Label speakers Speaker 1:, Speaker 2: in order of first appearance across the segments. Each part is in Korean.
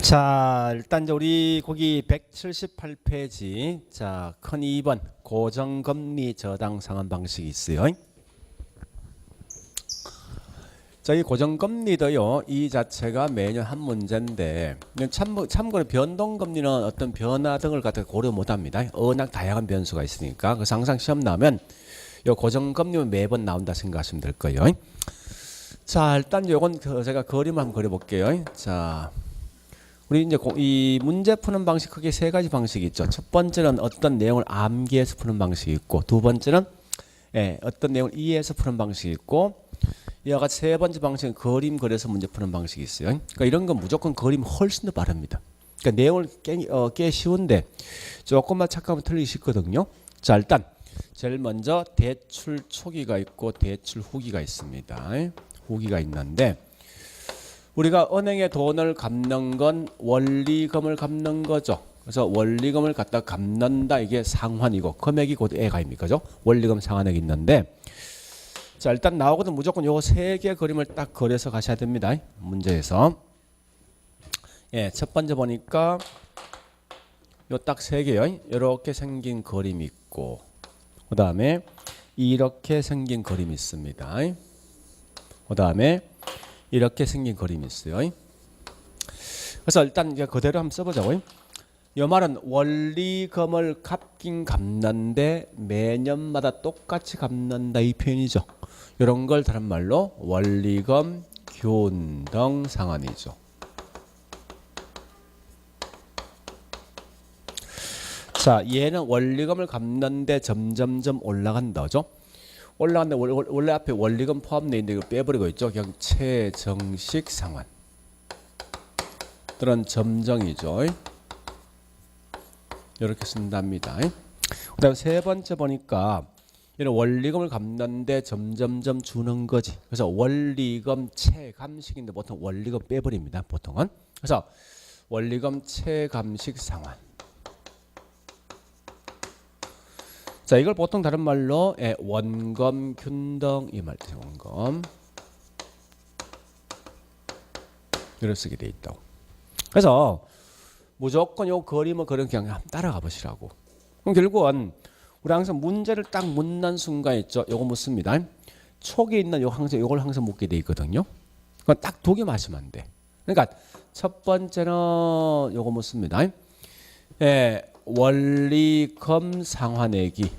Speaker 1: 자, 일단 이제 우리 거기 178페이지 자, 큰 2번 고정금리 저당 상환 방식이 있어요. 자, 이 고정금리도요, 이 자체가 매년 한 문제인데 참고로 변동금리는 어떤 변화 등을 갖다 고려 못합니다. 워낙 다양한 변수가 있으니까. 그래서 항상 시험 나오면 이 고정금리는 매번 나온다 생각하시면 될 거예요. 자, 일단 요건 제가 그림을 한번 그려볼게요. 자, 우리 이제 이 문제 푸는 방식 크게 세 가지 방식이 있죠. 첫 번째는 어떤 내용을 암기해서 푸는 방식이 있고, 두 번째는 어떤 내용을 이해해서 푸는 방식이 있고, 이와 같이 세 번째 방식은 그림 그려서 문제 푸는 방식이 있어요. 그러니까 이런 건 무조건 그림 훨씬 더 빠릅니다. 그러니까 내용을 꽤 쉬운데 조금만 착각하면 틀리기 쉽거든요. 자, 일단 제일 먼저 대출 초기가 있고 대출 후기가 있습니다. 후기가 있는데 우리가 은행에 돈을 갚는 건 원리금을 갚는 거죠. 그래서 원리금을 갖다 갚는다, 이게 상환이고 금액이 곧 애가입니까? 그죠? 원리금 상환액이 있는데, 자, 일단 나오거든 무조건 요거 세 개 그림을 딱 그려서 가셔야 됩니다. 문제에서. 첫 번째 보니까 요 딱 세 개요. 이렇게 생긴 그림이 있고, 그 다음에 이렇게 생긴 그림이 있습니다. 그 다음에 이렇게 생긴 그림이 있어요. 그래서 일단 이제 그대로 한번 써보자고요. 이 말은 원리금을 갚긴 갚는데 매년마다 똑같이 갚는다, 이 표현이죠. 이런 걸 다른 말로 원리금 균등 상환이죠. 자, 얘는 원리금을 갚는데 점점점 올라간다죠. 올라갔는데 원래 앞에 원리금 포함되어 있는데 이거 빼버리고 있죠. 그냥 최정식 상환. 들은 점정이죠. 이렇게 쓴답니다. 그 다음에 세 번째 보니까 이런 원리금을 갚는데 점점점 주는 거지. 그래서 원리금 체감식인데 보통 원리금 빼버립니다. 보통은. 그래서 원리금 체감식 상환. 자, 이걸 보통 다른 말로 원금 균등 이 말이죠. 원금. 이렇게 쓰게 돼 있다고. 그래서 무조건 요 그림을 그냥 한번 따라가 보시라고. 그럼 결국은 우리 항상 문제를 딱 묻는 순간 있죠. 요거 묻습니다. 촉에 있는 요걸 항상 묻게 돼 있거든요. 그건 딱 두 개 마시면 안 돼. 그러니까 첫 번째는 요거 묻습니다. 원리금 상환액이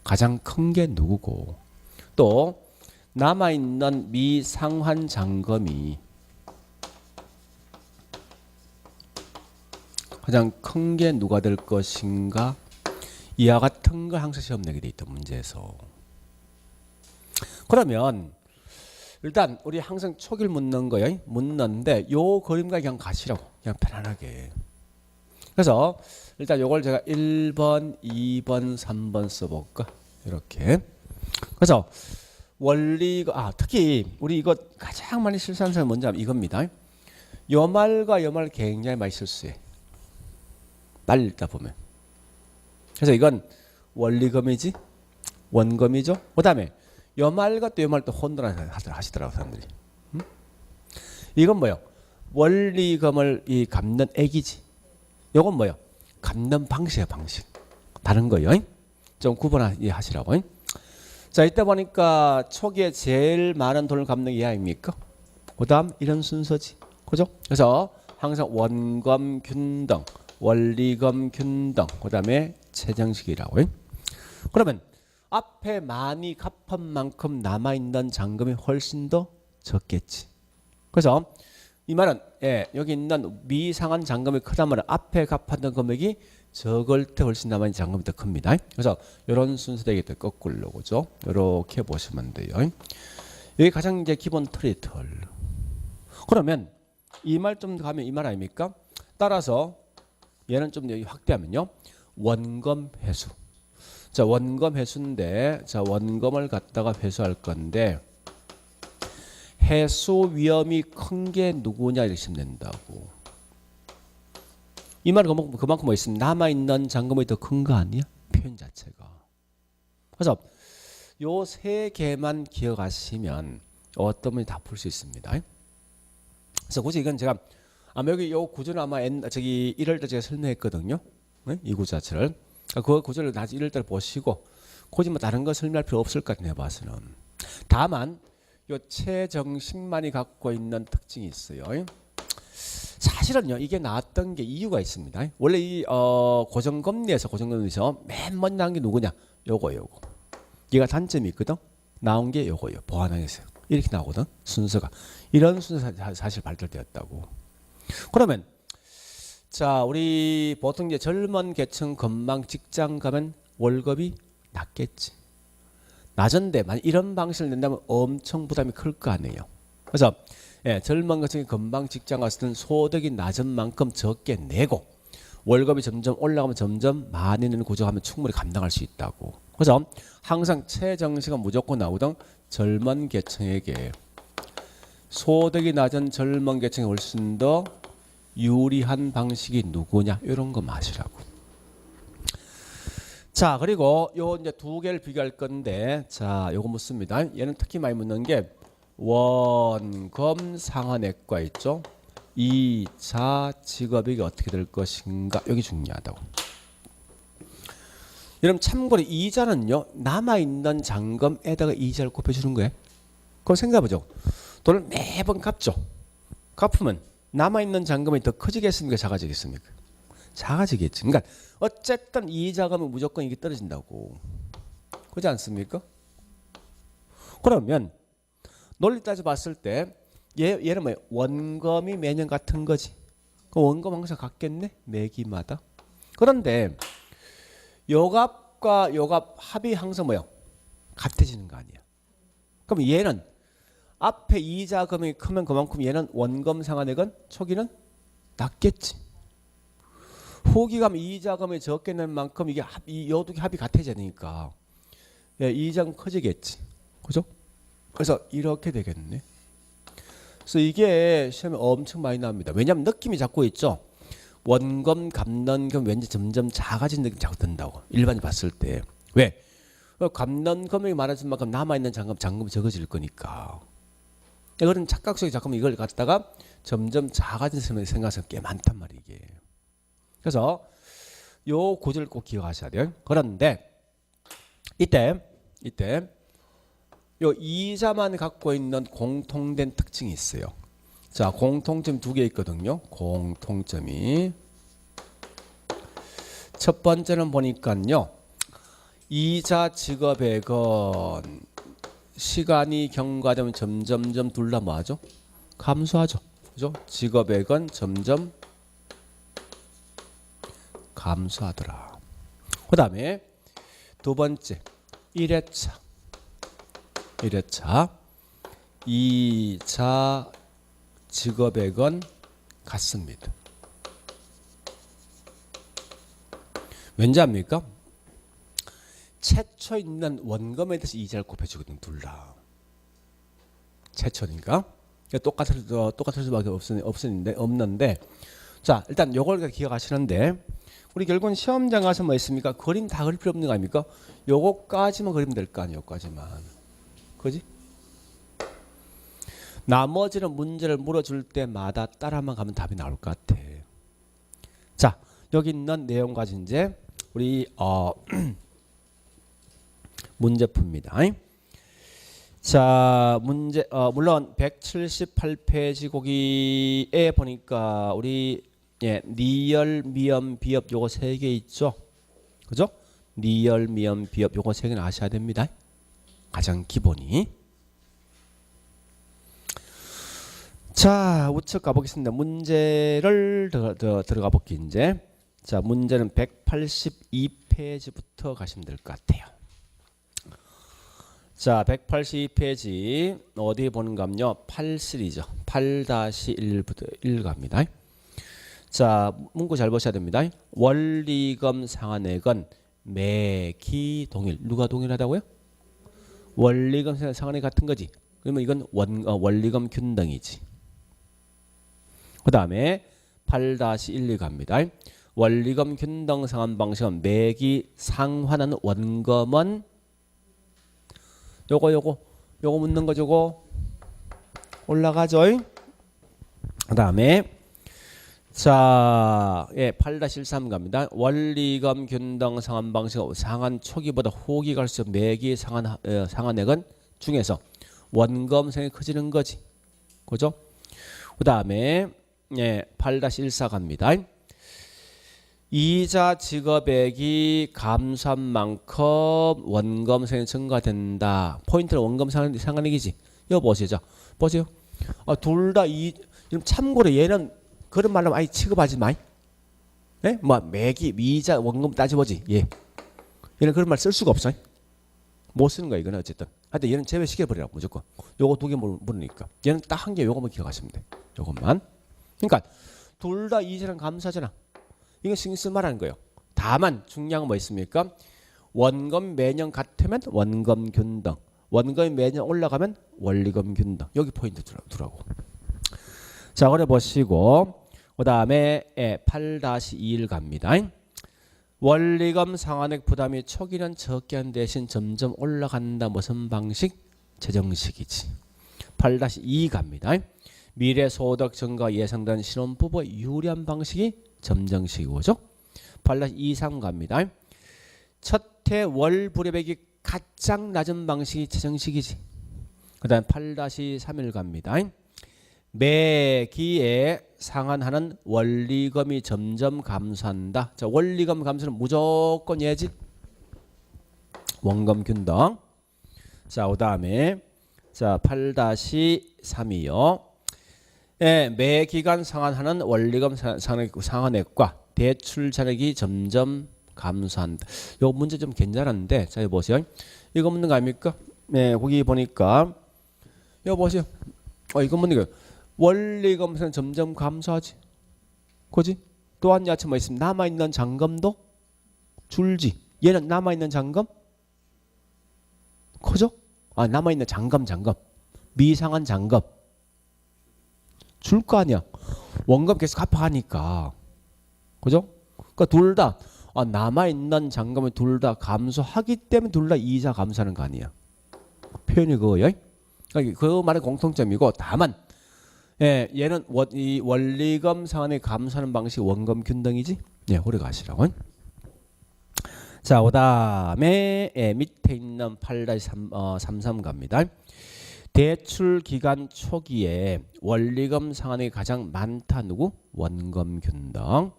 Speaker 1: 가장 큰 게 누구고, 또 남아있는 미상환 잔금이 가장 큰 게 누가 될 것인가, 이와 같은 걸 항상 시험 내게 돼 있던 문제에서. 그러면 일단 우리 항상 초기를 묻는 거예요. 묻는데 요 그림과 그냥 가시라고, 그냥 편안하게. 그래서 일단 요걸 제가 1번, 2번, 3번 써볼까? 이렇게. 그래서 특히 우리 이거 가장 많이 실수하는 사람이 뭔지 알면 이겁니다. 요 말과 요 말 굉장히 많이 실수해. 빨리 읽다 보면. 그래서 이건 원리금이지, 원금이죠. 그 다음에 요 말과 또 요 말 또 혼돈 하시더라고 사람들이. 이건 뭐요? 원리금을 이 갚는 액이지. 요건 뭐요? 갚는 방식이야, 방식. 다른 거요. 좀 구분하시라고. 자, 이때 보니까 초기에 제일 많은 돈을 갚는 게 아닙니까? 그 다음 이런 순서지. 그죠? 그래서 항상 원금 균등, 원리금 균등, 그 다음에 최정식이라고. 그러면 앞에 많이 갚은 만큼 남아있는 잔금이 훨씬 더 적겠지. 그래서 이 말은 여기 있는 미상환 잔금이 크단 말은 앞에 갚았던 금액이 적을 때 훨씬 남아있는 잔금이 더 큽니다. 그래서 이런 순서 되겠다. 거꾸로, 그죠? 이렇게 보시면 돼요. 여기 가장 이제 기본 틀이 틀. 그러면 이 말 좀 가면 이 말 아닙니까? 따라서 얘는 좀 여기 확대하면요, 원금 회수. 자, 원금 회수인데, 자, 원금을 갖다가 회수할 건데 해수 위험이 큰 게 누구냐 이러시면 된다고. 이 말은 그만큼 뭐 있으면 남아있는 잔금이 더 큰 거 아니야? 표현 자체가. 그래서 요 세 개만 기억하시면 어떤 분이 다 풀 수 있습니다. 그래서 굳이 이건 제가 아마 여기 요 구조는 아마 저기 1월 때 제가 설명했거든요. 네? 이 구조 자체를. 그 구조를 나중에 1월 때 보시고 굳이 뭐 다른 거 설명할 필요 없을 것 같네요. 봐서는. 다만 요 최정식만이 갖고 있는 특징이 있어요. 사실은요 이게 나왔던 게 이유가 있습니다. 원래 이 고정금리에서 맨 먼저 나온 게 누구냐? 요거. 얘가 단점이 있거든. 나온 게 요거요. 보완항에서 이렇게 나오거든. 순서가 이런 순서 사실 발달되었다고. 그러면 자 우리 보통 이제 젊은 계층 금방 직장 가면 월급이 낮겠지. 낮은데 만약 이런 방식을 낸다면 엄청 부담이 클 거 아니에요. 그래서 젊은 계층이 금방 직장 갔을 때는 소득이 낮은 만큼 적게 내고 월급이 점점 올라가면 점점 많이 내는 구조하면 충분히 감당할 수 있다고. 그래서 항상 최정시가 무조건 나오던 젊은 계층에게 소득이 낮은 젊은 계층이 훨씬 더 유리한 방식이 누구냐 이런 거 마시라고. 자 그리고 요 이제 두 개를 비교할 건데 자 요거 묻습니다. 얘는 특히 많이 묻는 게 원금 상환액과 있죠. 2차 직업이 어떻게 될 것인가 여기 중요하다고. 여러분 참고로 이자는요 남아있는 잔금에다가 이자를 곱해주는 거예요. 그럼 생각해보죠. 돈을 매번 갚죠. 갚으면 남아있는 잔금이 더 커지겠습니까 작아지겠습니까? 작아지겠지. 그러니까 어쨌든 이자금은 무조건 이게 떨어진다고. 그렇지 않습니까? 그러면 논리 따져 봤을 때 얘는 뭐예요? 원금이 매년 같은 거지. 그 원금 항상 같겠네 매기마다. 그런데 요값과 요값 합이 항상 뭐예요? 같아지는 거 아니야. 그럼 얘는 앞에 이자금이 크면 그만큼 얘는 원금 상환액은 초기는 낮겠지. 후기 가면 이자금이 적게 낸 만큼 이게 이 요두 개 합이 같아지니까 이자금 커지겠지. 그죠? 그래서 이렇게 되겠네. 그래서 이게 시험에 엄청 많이 나옵니다. 왜냐하면 느낌이 자꾸 있죠. 원금 갚는 금 왠지 점점 작아진 느낌이 자꾸 든다고. 일반이 봤을 때. 왜? 갚는 금액이 많아진 만큼 남아있는 잔금이 적어질 거니까. 그런 착각 속에 자꾸 이걸 갖다가 점점 작아진 생각이 꽤 많단 말이에요. 이게. 그래서 요 구조를 꼭 기억하셔야 돼요. 그런데 이때 요 이자만 갖고 있는 공통된 특징이 있어요. 자, 공통점 두 개 있거든요. 공통점이 첫 번째는 보니까요. 이자 지급액은 시간이 경과되면 점점점 둘다 뭐하죠? 감소하죠. 그죠? 지급액은 점점 감소하더라. 그 다음에 두 번째 1회차 2차 지급액은 같습니다. 왠지 압니까? 최초 있는 원금에 대해서 이자를 곱해주거든 둘 다. 최초니까 똑같을 수밖에 없는데 자 일단 요걸 기억하시는데 우리 결국은 시험장 가서 뭐 있습니까? 그림 다 그릴 필요 없는 거 아닙니까? 요거까지만 그리면 될 거 아니에요. 요거까지만. 그지? 나머지는 문제를 물어줄 때마다 따라만 가면 답이 나올 것 같아. 자 여기 있는 내용까지 이제 우리 문제 풉니다. 자 문제 물론 178페이지 거기에 보니까 우리 니얼 미음 비읍 요거 세 개 있죠. 그죠? 니얼 미음 비읍 요거 세 개는 아셔야 됩니다. 가장 기본이. 자 우측 가보겠습니다. 문제를 들어가 볼게 이제. 자 문제는 182페이지부터 가시면 될 것 같아요. 자 182페이지 어디 보는가면요 8실이죠. 8-1부터 1 갑니다. 자 문구 잘 보셔야 됩니다. 원리금 상환액은 매기 동일. 누가 동일하다고요? 원리금 상환액 같은 거지. 그러면 이건 원리금 균등이지. 그 다음에 8-1 갑니다. 원리금 균등 상환 방식은 매기 상환하는 원금은 요거 묻는 거 저거 올라가죠. 그다음에 자, 예, 8-13 갑니다. 원리금 균등 상환 방식 상환 초기보다 후기 갈수록 매기 상환액은 중에서 원금성이 커지는 거지. 그죠? 그다음에 예, 8-14 갑니다. 이자 지급액이 감소한 만큼 원금성이 증가된다. 포인트는 원금 상환액이지. 이거 보세요. 자, 보세요. 둘 다 참고로 얘는 그런 말로 아예 취급하지 마이. 예? 뭐 매기, 이자, 원금 따져보지. 예. 얘는 그런 말 쓸 수가 없어. 못 쓰는 거야 이거는 어쨌든. 하여튼 얘는 제외시켜버리라고 무조건. 요거 두 개 모르니까. 얘는 딱 한 개 요거만 기억하시면 돼. 요것만. 그러니까 둘 다 이자랑 감사잖아. 이거 신경 쓸 말하는 거예요. 다만 중요한 건 뭐 있습니까? 원금 매년 같으면 원금 균등. 원금이 매년 올라가면 원리금 균등. 여기 포인트 두라고. 자, 그래 보시고 그 다음에 8-2일 갑니다. 원리금 상환액 부담이 초기는 적게 한 대신 점점 올라간다. 무슨 방식? 재정식이지. 8-2 갑니다. 미래 소득 증가 예상된 신혼부부의 유리한 방식이 점정식이죠. 8-23 갑니다. 첫해 월 불입액이 가장 낮은 방식이 재정식이지. 그 다음 8-3일 갑니다. 매기에 상환하는 원리금이 점점 감소한다. 자, 원리금 감소는 무조건 예지. 원금 균등. 자, 그다음에 자, 8-3이요. 예, 매 기간 상환하는 원리금 상환액과 대출 잔액이 점점 감소한다. 요 문제 좀 괜찮은데, 자, 여기 보세요. 이거 묻는 거 아닙니까? 네, 거기 보니까 여기 보세요. 이거 묻는 거예요. 원리금은 점점 감소하지. 그지? 또한 야채 뭐 있으면 남아있는 잔금도 줄지. 얘는 남아있는 잔금 커져? 남아있는 잔금 미상한 잔금 줄 거 아니야. 원금 계속 갚아가니까. 그죠? 그러니까 둘 다 남아있는 잔금을 둘 다 감소하기 때문에 둘 다 이자 감소하는 거 아니야. 표현이 그거예요. 그러니까 그 말의 공통점이고, 다만 예, 얘는 이 원리금 상환이 감소하는 방식이 원금 균등이지. 예, 오래 가시라고. 자, 그다음에 밑에 있는 8-33 갑니다. 대출 기간 초기에 원리금 상환이 가장 많다. 누구? 원금 균등.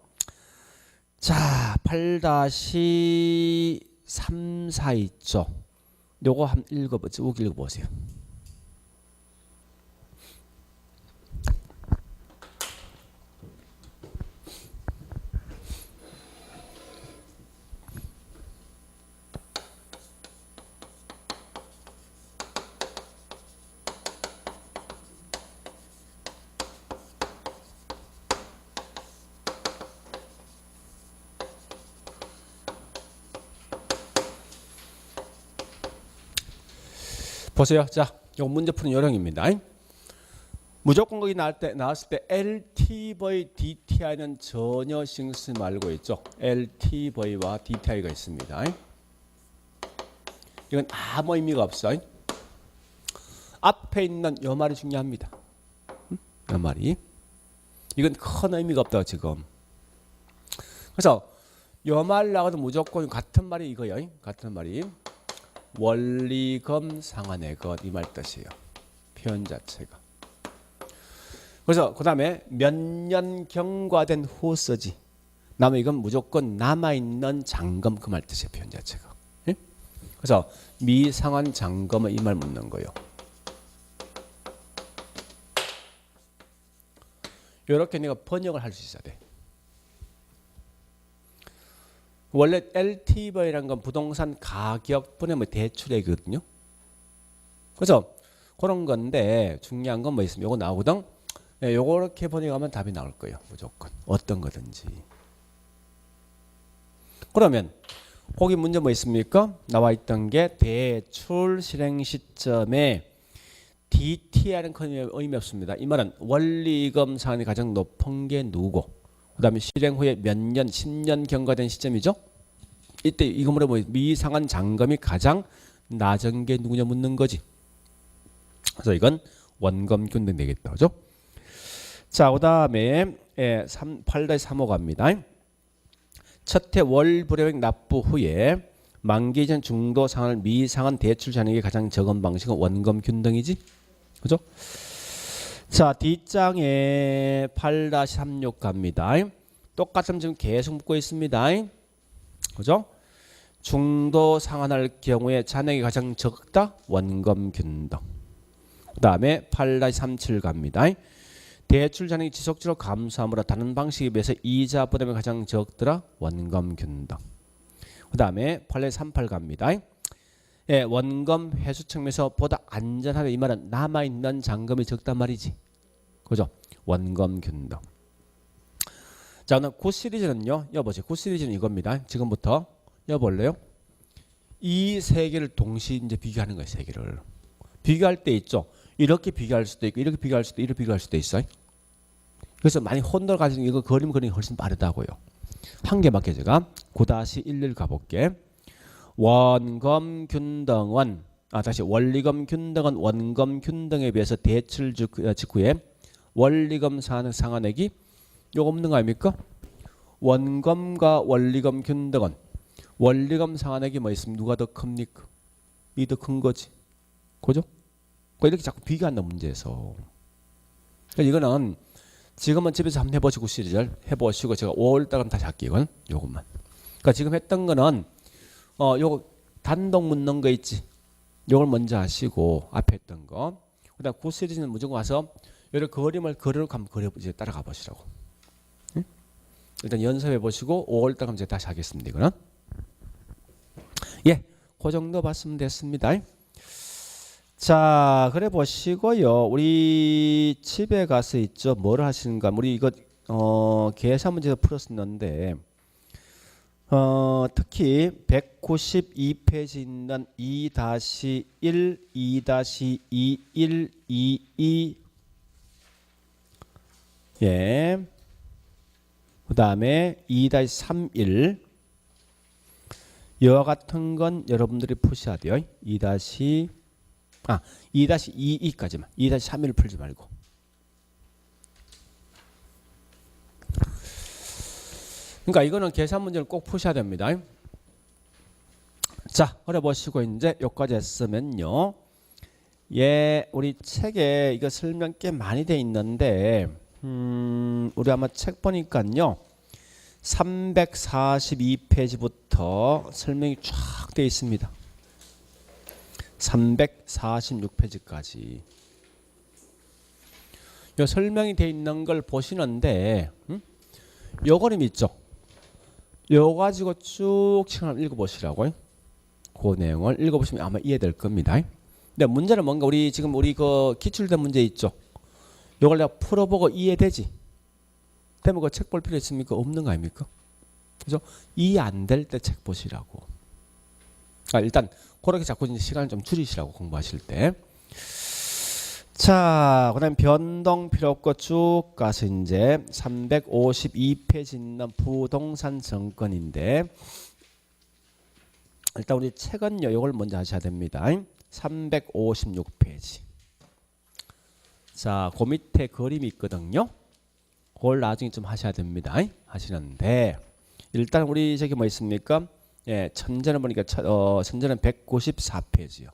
Speaker 1: 자, 8-34 있죠. 요거 한번 읽어보세요. 보세요. 자, 요 문제 푸는 요령입니다. 무조건 거기 나왔을 때 LTV, DTI는 전혀 신경 쓰지 말고 있죠. LTV와 DTI가 있습니다. 이건 아무 의미가 없어. 앞에 있는 요 말이 중요합니다. 요 말이. 이건 큰 의미가 없다 지금. 그래서 요 말 나가도 무조건 같은 말이 이거예요. 같은 말이. 원리금 상환액은 이 말 뜻이에요. 표현 자체가. 그래서 그 다음에 몇 년 경과된 후 쓰지. 남아 이건 무조건 남아있는 잔금 그 말 뜻이에요. 표현 자체가. 예? 그래서 미상환 잔금은 이 말 묻는 거예요. 이렇게 내가 번역을 할 수 있어야 돼. 원래 LTV라는 건 부동산 가격분의 대출액이거든요. 그래서 그런 건데 중요한 건 뭐 있으면 요거 나오거든. 요렇게 번역하면 답이 나올 거예요. 무조건. 어떤 거든지. 그러면 거기 문제 뭐 있습니까? 나와 있던 게 대출 실행 시점에 DTI는 큰 의미 없습니다. 이 말은 원리금 상환이 가장 높은 게 누구고, 그 다음에 실행 후에 몇 년, 10년 경과된 시점이죠. 이때 이거 뭐라 미상환 잔금이 가장 낮은 게 누구냐 묻는 거지. 그래서 이건 원금 균등 되겠다. 그죠? 자, 그다음에 8-3호 갑니다. 첫해 월 불여액 납부 후에 만기 전 중도 상환을 미상환 대출 잔액이 가장 적은 방식은 원금 균등이지, 그죠? 자, 뒷장에 8-36 갑니다. 똑같은 지금 계속 묻고 있습니다. 그죠? 중도 상환할 경우에 잔액이 가장 적다, 원금 균등. 그 다음에 8-37 갑니다. 대출 잔액이 지속적으로 감소함으로 다른 방식에 비해서 이자 부담이 가장 적더라, 원금 균등. 그 다음에 8-38 갑니다. 예, 원금 회수 측면에서 보다 안전하다, 이 말은 남아있는 잔금이 적단 말이지, 그죠? 원금 균등. 자, 오늘 9 시리즈는요, 여보세요. 9 시리즈는 이겁니다. 지금부터 여볼래요? 이 세 개를 동시에 이제 비교하는 거예요. 세 개를 비교할 때 있죠. 이렇게 비교할 수도 있고, 이렇게 비교할 수도, 이렇게 비교할 수도 있어요. 그래서 많이 혼돈 가지고 이거 그림 그리는 게 훨씬 빠르다고요. 한 개밖에 제가 9-11 가볼게. 원금 균등은 다시 원리금 균등은 원금 균등에 비해서 대출 직후에 원리금 상환액이 요거 없는 거 아닙니까? 원금과 원리금 균등은 원리금 상환액이 뭐 있으면 누가 더 큽니까? 이 더 큰 거지, 그죠? 이렇게 자꾸 비교한다 문제에서. 그러니까 이거는 지금은 집에서 한번 해보시고 시리즈를 해보시고 제가 5월달은 다시 할게요. 요것만. 그러니까 지금 했던 거는 요거 단독 묻는 거 있지. 요걸 먼저 하시고 앞에 했던 거. 그다음 9 시리즈는 무조건 와서 이런 그림을 한번 그려보지, 따라가 보시라고. 응? 일단 연습해 보시고 5월달 한번 제가 다시 하겠습니다. 이거는. 예, 그 정도 봤으면 됐습니다. 자, 그래 보시고요. 우리 집에 가서 있죠. 뭘 하시는가? 우리 이거 계산 문제에서 풀었었는데 특히 192페이지 있는 2-1, 2-21, 22 예. 그다음에 2-31 이와 같은 건 여러분들이 푸셔야 돼요. 2-22까지만. 2-31 풀지 말고. 그러니까 이거는 계산 문제를 꼭 푸셔야 됩니다. 자, 그래 보시고 이제 여기까지 했으면요. 예, 우리 책에 이거 설명 꽤 많이 돼 있는데 우리 아마 책 보니까요. 342페이지부터 설명이 쫙 돼 있습니다. 346페이지까지. 요 설명이 돼 있는 걸 보시는데 요 그림 있죠? 요 가지고 쭉 책을 읽어보시라고요. 그 내용을 읽어보시면 아마 이해될 겁니다. 근데 문제는 뭔가 우리 그 기출된 문제 있죠? 요걸 내가 풀어보고 이해되지? 되면 그 책 볼 필요 있습니까? 없는 거 아닙니까? 그죠? 이해 안 될 때 책 보시라고. 일단 그렇게 자꾸 이제 시간을 좀 줄이시라고, 공부하실 때. 자, 그다음 변동 필요 없고 쭉 가서 이제 352페이지 있는 부동산 정권인데 일단 우리 책은요, 이걸 먼저 하셔야 됩니다. 356페이지. 자, 그 밑에 그림이 있거든요. 그걸 나중에 좀 하셔야 됩니다. 하시는데 일단 우리 저기 뭐 있습니까? 예, 천재는 보니까 천재는 194페이지요.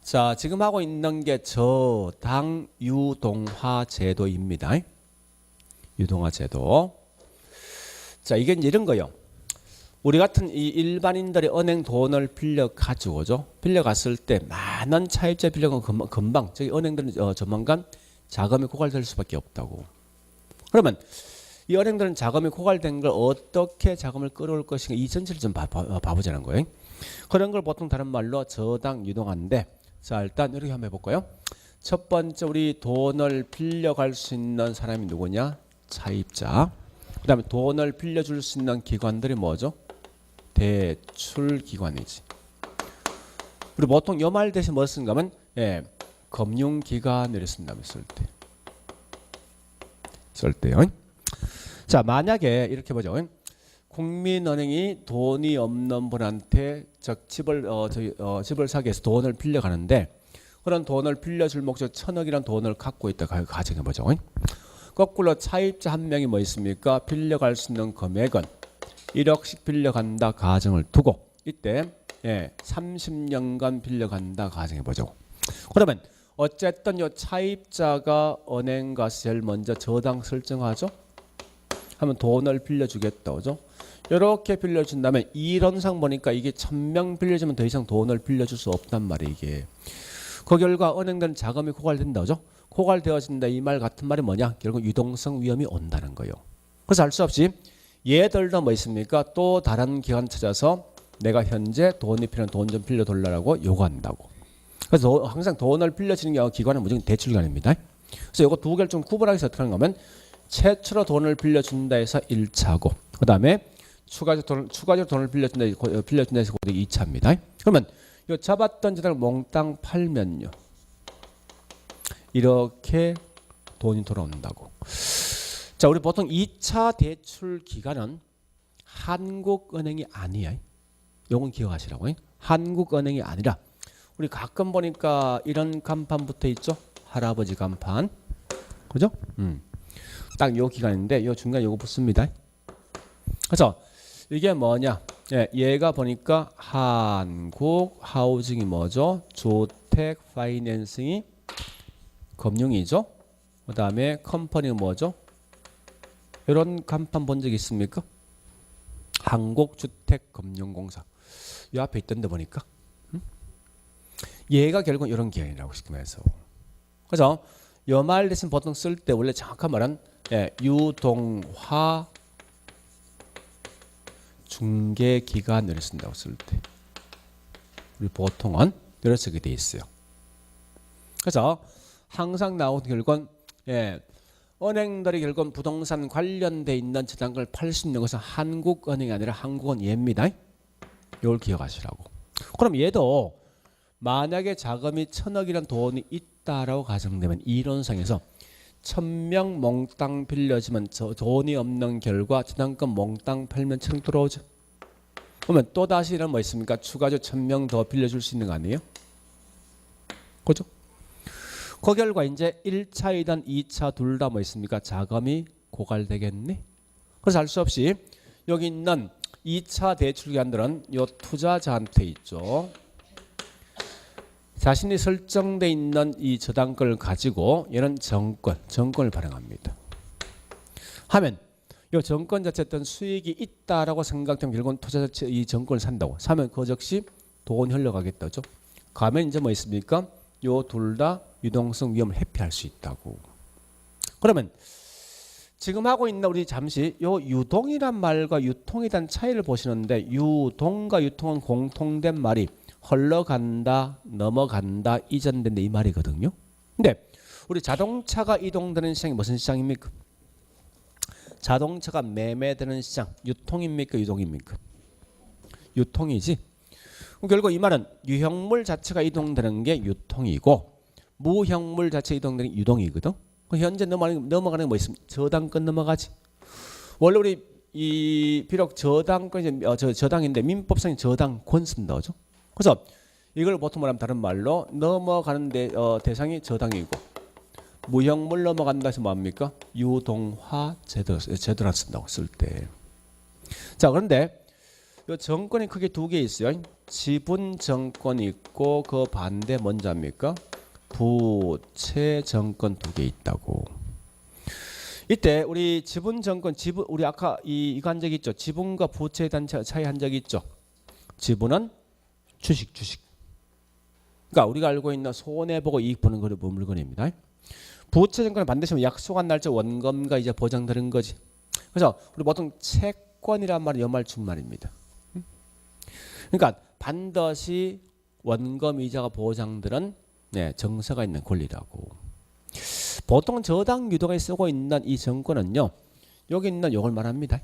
Speaker 1: 자, 지금 하고 있는 게 저당 유동화 제도입니다. 유동화 제도. 자, 이게 이제 이런 거요. 우리 같은 이 일반인들이 은행 돈을 빌려 가지고죠. 빌려 갔을 때 많은 차입자 빌려가면 금방 저기 은행들은 조만간 자금이 고갈될 수밖에 없다고. 그러면 이 은행들은 자금이 고갈된 걸 어떻게 자금을 끌어올 것인가, 이 전체를 좀 봐보자는 거예요. 그런 걸 보통 다른 말로 저당 유동화인데, 자, 일단 이렇게 한번 해볼까요? 첫 번째, 우리 돈을 빌려갈 수 있는 사람이 누구냐? 차입자. 그 다음에 돈을 빌려줄 수 있는 기관들이 뭐죠? 대출기관이지. 그리고 보통 요 말 대신 뭐 쓴가 하면 금융기관을 쓴다면 쓸 때요. 자, 만약에 이렇게 보죠. 국민은행이 돈이 없는 분한테 집을 사기 위해서 돈을 빌려가는데 그런 돈을 빌려줄 목적 1,000억이라는 돈을 갖고 있다 가정해보죠. 거꾸로 차입자 한 명이 뭐 있습니까? 빌려갈 수 있는 금액은 1억씩 빌려간다 가정을 두고 이때 30년간 빌려간다 가정해보죠. 그러면 어쨌든 요 차입자가 은행 가서 제일 먼저 저당 설정하죠. 하면 돈을 빌려주겠다, 그죠? 이렇게 빌려준다면 이론상 보니까 이게 1,000명 빌려주면 더 이상 돈을 빌려줄 수 없단 말이에요, 이게. 그 결과 은행들은 자금이 고갈된다, 그죠? 고갈되어진다 이 말 같은 말이 뭐냐? 결국 유동성 위험이 온다는 거예요. 그래서 알 수 없이 얘들도 뭐 있습니까? 또 다른 기관 찾아서 내가 현재 돈이 필요한 돈 좀 빌려달라고 요구한다고. 그래서 항상 돈을 빌려주는 게 기관은 무조건 대출기관입니다. 그래서 이거 두 개를 좀 구분하기 위해서 어떻게 하는 거면 최초로 돈을 빌려준다 해서 1차고 그 다음에 추가적으로 돈을 빌려준다 해서 2차입니다. 그러면 이 잡았던 자를 몽땅 팔면요. 이렇게 돈이 돌아온다고. 자, 우리 보통 2차 대출 기간은 한국은행이 아니야. 요건 기억하시라고. 한국은행이 아니라 우리 가끔 보니까 이런 간판 붙어 있죠. 할아버지 간판. 그죠? 딱 요 기간인데 요 중간에 요거 붙습니다. 그래서 이게 뭐냐? 얘가 보니까 한국 하우징이 뭐죠? 주택 파이낸싱이 금융이죠. 그 다음에 컴퍼니가 뭐죠? 이런 간판 본 적 있습니까? 한국주택금융공사. 이 앞에 있던데 보니까. 얘가 결국 이런 기관이라고 쉽게 말해서. 그래서 이 말 대신 보통 쓸 때 원래 정확한 말은 유동화 중개기관을 쓴다고 쓸 때. 우리 보통은 이렇게 쓰게 돼 있어요. 그래서 항상 나오는 결국은 은행들이 결국은 부동산 관련돼 있는 저당을 팔 수 있는 것은 한국은행이 아니라 한국은예입니다. 이걸 기억하시라고. 그럼 얘도 만약에 자금이 1,000억이라는 돈이 있다라고 가정되면 이론상에서 1,000명 몽땅 빌려주면 돈이 없는 결과 저당권 몽땅 팔면 1,000억 들어오죠. 그러면 또다시 이런 뭐 있습니까? 추가적으로 1,000명 더 빌려줄 수 있는 거 아니에요? 그죠? 그 결과 이제 1차이든 2차 둘 다 뭐 있습니까? 자금이 고갈되겠네. 그래서 알 수 없이 여기 있는 2차 대출기관들은 요 투자자한테 있죠. 자신이 설정돼 있는 이 저당권을 가지고 얘는 정권을 발행합니다. 하면 이 정권 자체 어떤 수익이 있다라고 생각되면 결국은 투자자 이 정권을 산다고. 사면 그 즉시 돈이 흘러가겠다죠. 가면 이제 뭐 있습니까? 요 둘 다 유동성 위험을 회피할 수 있다고. 그러면 지금 하고 있는 우리 잠시 요 유동이란 말과 유통에 대한 차이를 보시는데 유동과 유통은 공통된 말이 흘러간다, 넘어간다, 이전된다 이 말이거든요. 근데 우리 자동차가 이동되는 시장이 무슨 시장입니까? 자동차가 매매되는 시장 유통입니까? 유동입니까? 유통이지. 결국 이 말은 유형물 자체가 이동되는 게 유통이고 무형물 자체 이동되는 게 유동이거든. 현재 넘어가는 게 뭐 있습니까? 저당권 넘어가지. 원래 우리 이 비록 저당권 저당인데 민법상 저당권 쓴다, 그죠? 그래서 이걸 보통 말하면 다른 말로 넘어가는 대상이 저당이고 무형물 넘어간다 해서 뭐합니까? 유동화 제도라 쓴다고 쓸 때. 자, 그런데 이 정권이 크게 두 개 있어요. 지분 정권이 있고 그 반대 뭔지 압니까? 부채 정권 두 개 있다고. 이때 우리 지분 정권 우리 아까 이거 한 적 있죠. 지분과 부채에 대한 차이 한 적 있죠. 지분은 주식. 그러니까 우리가 알고 있는 손해보고 이익 보는 물건입니다. 부채 정권은 반드시 약속한 날짜 원금과 이제 보장되는 거지. 그래서 우리 보통 채권이란 말은 연말춘 말입니다. 그러니까 반드시 원금 이자가 보장되는 정서가 있는 권리라고. 보통 저당 유동에 쓰고 있는 이 정권은요. 여기 있는 요걸 말합니다.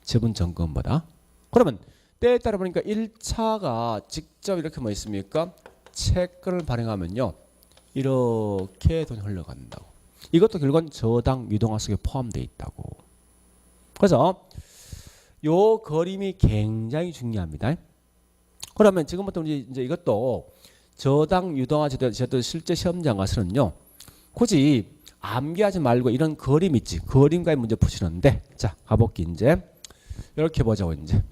Speaker 1: 지분 정권보다. 그러면 때에 따라 보니까 1차가 직접 이렇게 뭐 있습니까? 채권을 발행하면요. 이렇게 돈이 흘러간다고. 이것도 결국은 저당 유동화 속에 포함되어 있다고. 그래서 요 그림이 굉장히 중요합니다. 그러면 지금부터 이제 이것도 저당 유동화 제도 실제 시험장 가서는요. 굳이 암기하지 말고 이런 그림 있지. 그림과의 문제 푸시는데 자, 가볼게 이제. 이렇게 보자고 이제.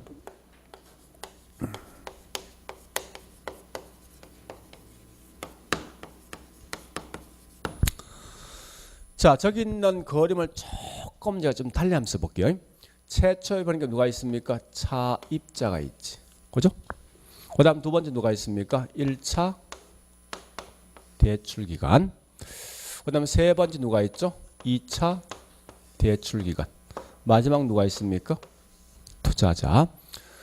Speaker 1: 자, 저기 있는 그림을 조금 제가 좀 달리 한번 써볼게요. 최초에 보니까 누가 있습니까? 차입자가 있지. 그죠? 그 다음 두 번째 누가 있습니까? 1차 대출기간. 그 다음 세 번째 누가 있죠? 2차 대출기간. 마지막 누가 있습니까? 투자자.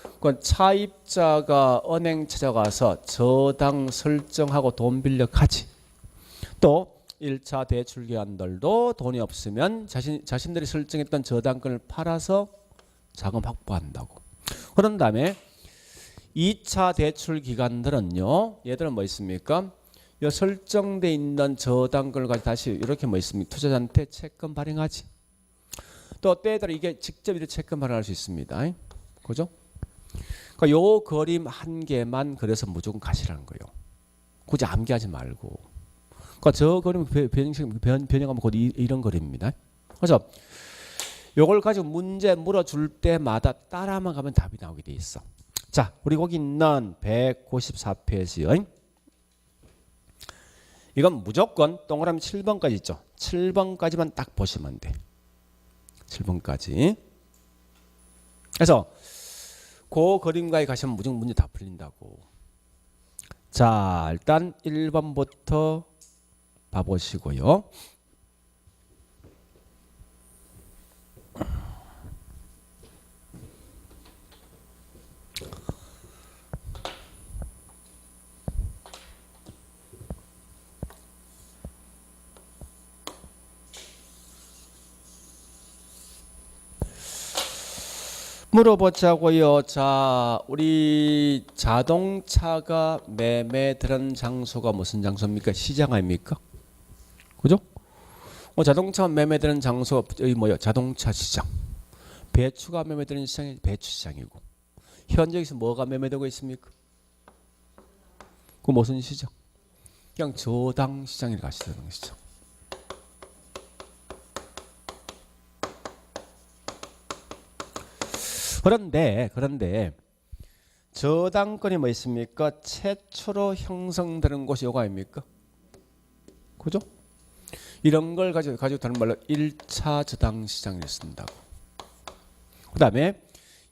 Speaker 1: 그건 차입자가 은행 찾아가서 저당 설정하고 돈 빌려 가지. 또 1차 대출기관들도 돈이 없으면 자신들이 설정했던 저당권을 팔아서 자금 확보한다고. 그런 다음에 2차 대출기관들은요. 얘들은 뭐 있습니까? 요 설정돼 있는 저당권을 가지고 다시 이렇게 뭐 있습니까? 투자자한테 채권 발행하지. 또 때에 따라 이게 직접 이렇게 채권 발행할 수 있습니다. 그죠? 그러니까 요 그림 한 개만 그래서 무조건 가시라는 거예요. 굳이 암기하지 말고. 그러니까 저 그림 변형하면 곧 이런 그림입니다. 그래서 요걸 가지고 문제 물어줄 때마다 따라만 가면 답이 나오게 돼 있어. 자, 우리 거기 있는 194페이지의 이건 무조건 동그라미 7번까지 있죠. 7번까지만 딱 보시면 돼. 7번까지. 그래서 그 그림가에 가시면 무조건 문제 다 풀린다고. 자, 일단 1번부터 봐보시고요. 물어보자고요. 자, 우리 자동차가 매매되는 장소가 무슨 장소입니까? 시장 아닙니까? 그죠? 자동차 매매되는 장소가 뭐요? 자동차 시장. 배추가 매매되는 시장이 배추 시장이고. 현재 여기서 뭐가 매매되고 있습니까? 그 무슨 시장? 그냥 저당 시장이라 가시는 것이죠. 그런데 저당권이 뭐 있습니까? 최초로 형성되는 곳이 요거 아닙니까? 그죠? 이런 걸 가지고 다른 말로 1차 저당 시장을 쓴다고. 그 다음에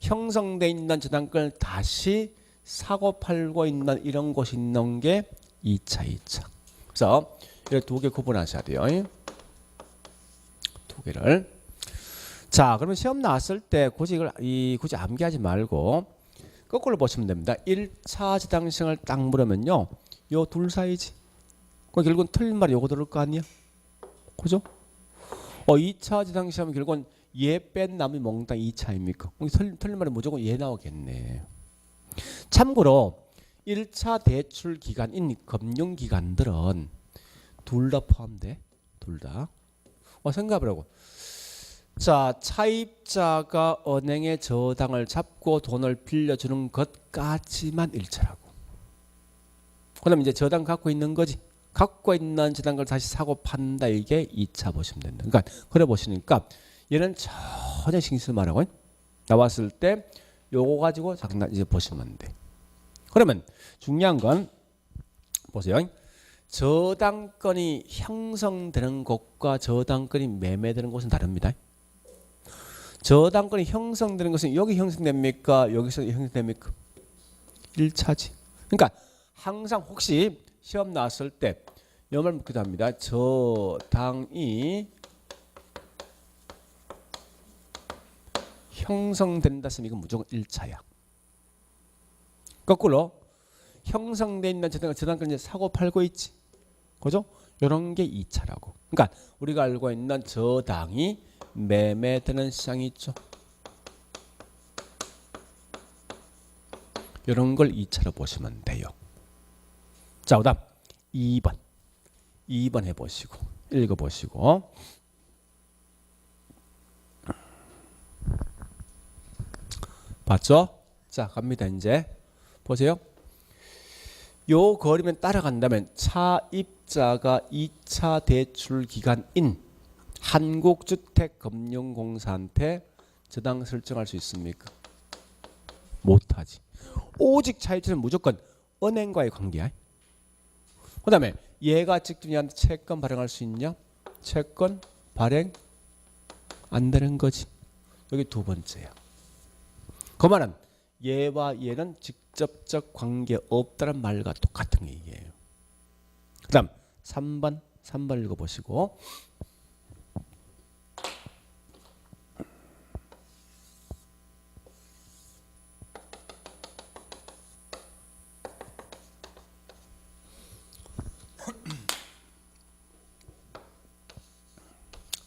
Speaker 1: 형성돼 있는 저당권을 다시 사고 팔고 있는 이런 곳이 있는 게 2차. 그래서 이 두 개 구분하셔야 돼요. 두 개를. 자, 그러면 시험 나왔을 때 굳이 암기하지 말고 거꾸로 보시면 됩니다. 1차 저당 시장을 딱 물으면요. 요 둘 사이지. 결국은 틀린 말이 요거 들을 거 아니야? 그죠? 2차 저당 시장은 결국은 얘 뺀 남이 몽땅 2차입니까? 틀린 말이 무조건 얘 나오겠네. 참고로 1차 대출 기관인 금융기관들은 둘 다 포함돼. 둘 다. 생각해보라고. 자, 차입자가 은행에 저당을 잡고 돈을 빌려주는 것까지만 1차라고. 그럼 이제 저당 갖고 있는 거지. 갖고 있는 저당을 다시 사고 판다. 이게 2차 보시면 된다. 그러니까 그래 보시니까 얘는 전혀 신경 쓰지 말라고. 나왔을 때 요거 가지고 이제 보시면 돼. 그러면 중요한 건 보세요. 저당권이 형성되는 곳과 저당권이 매매되는 곳은 다릅니다. 저당권이 형성되는 것은 여기 형성됩니까? 여기서 형성됩니까? 1차지. 그러니까 항상 혹시 시험 나왔을 때 이말 묻기도 합니다. 저당이 형성된다 했으면 이건 무조건 1차야. 거꾸로 형성돼 있는 저당권 이제 사고 팔고 있지. 그죠? 이런 게 2차라고. 그러니까 우리가 알고 있는 저당이 매매되는 시장이 있죠. 이런 걸 2차로 보시면 돼요. 자, 그다음 2번 해보시고 읽어보시고. 봤죠? 자, 갑니다. 이제 보세요. 요 거리면 따라간다면 차입자가 2차 대출 기간인 한국주택금융공사한테 저당 설정할 수 있습니까? 못하지. 오직 차입자는 무조건 은행과의 관계야. 그 다음에 얘가 직접 얘한테 채권 발행할 수 있냐? 채권 발행 안 되는 거지. 여기 두 번째야. 그 말은 얘와 얘는 직접적 관계 없다는 말과 똑같은 얘기예요. 그 다음 3번 읽어보시고.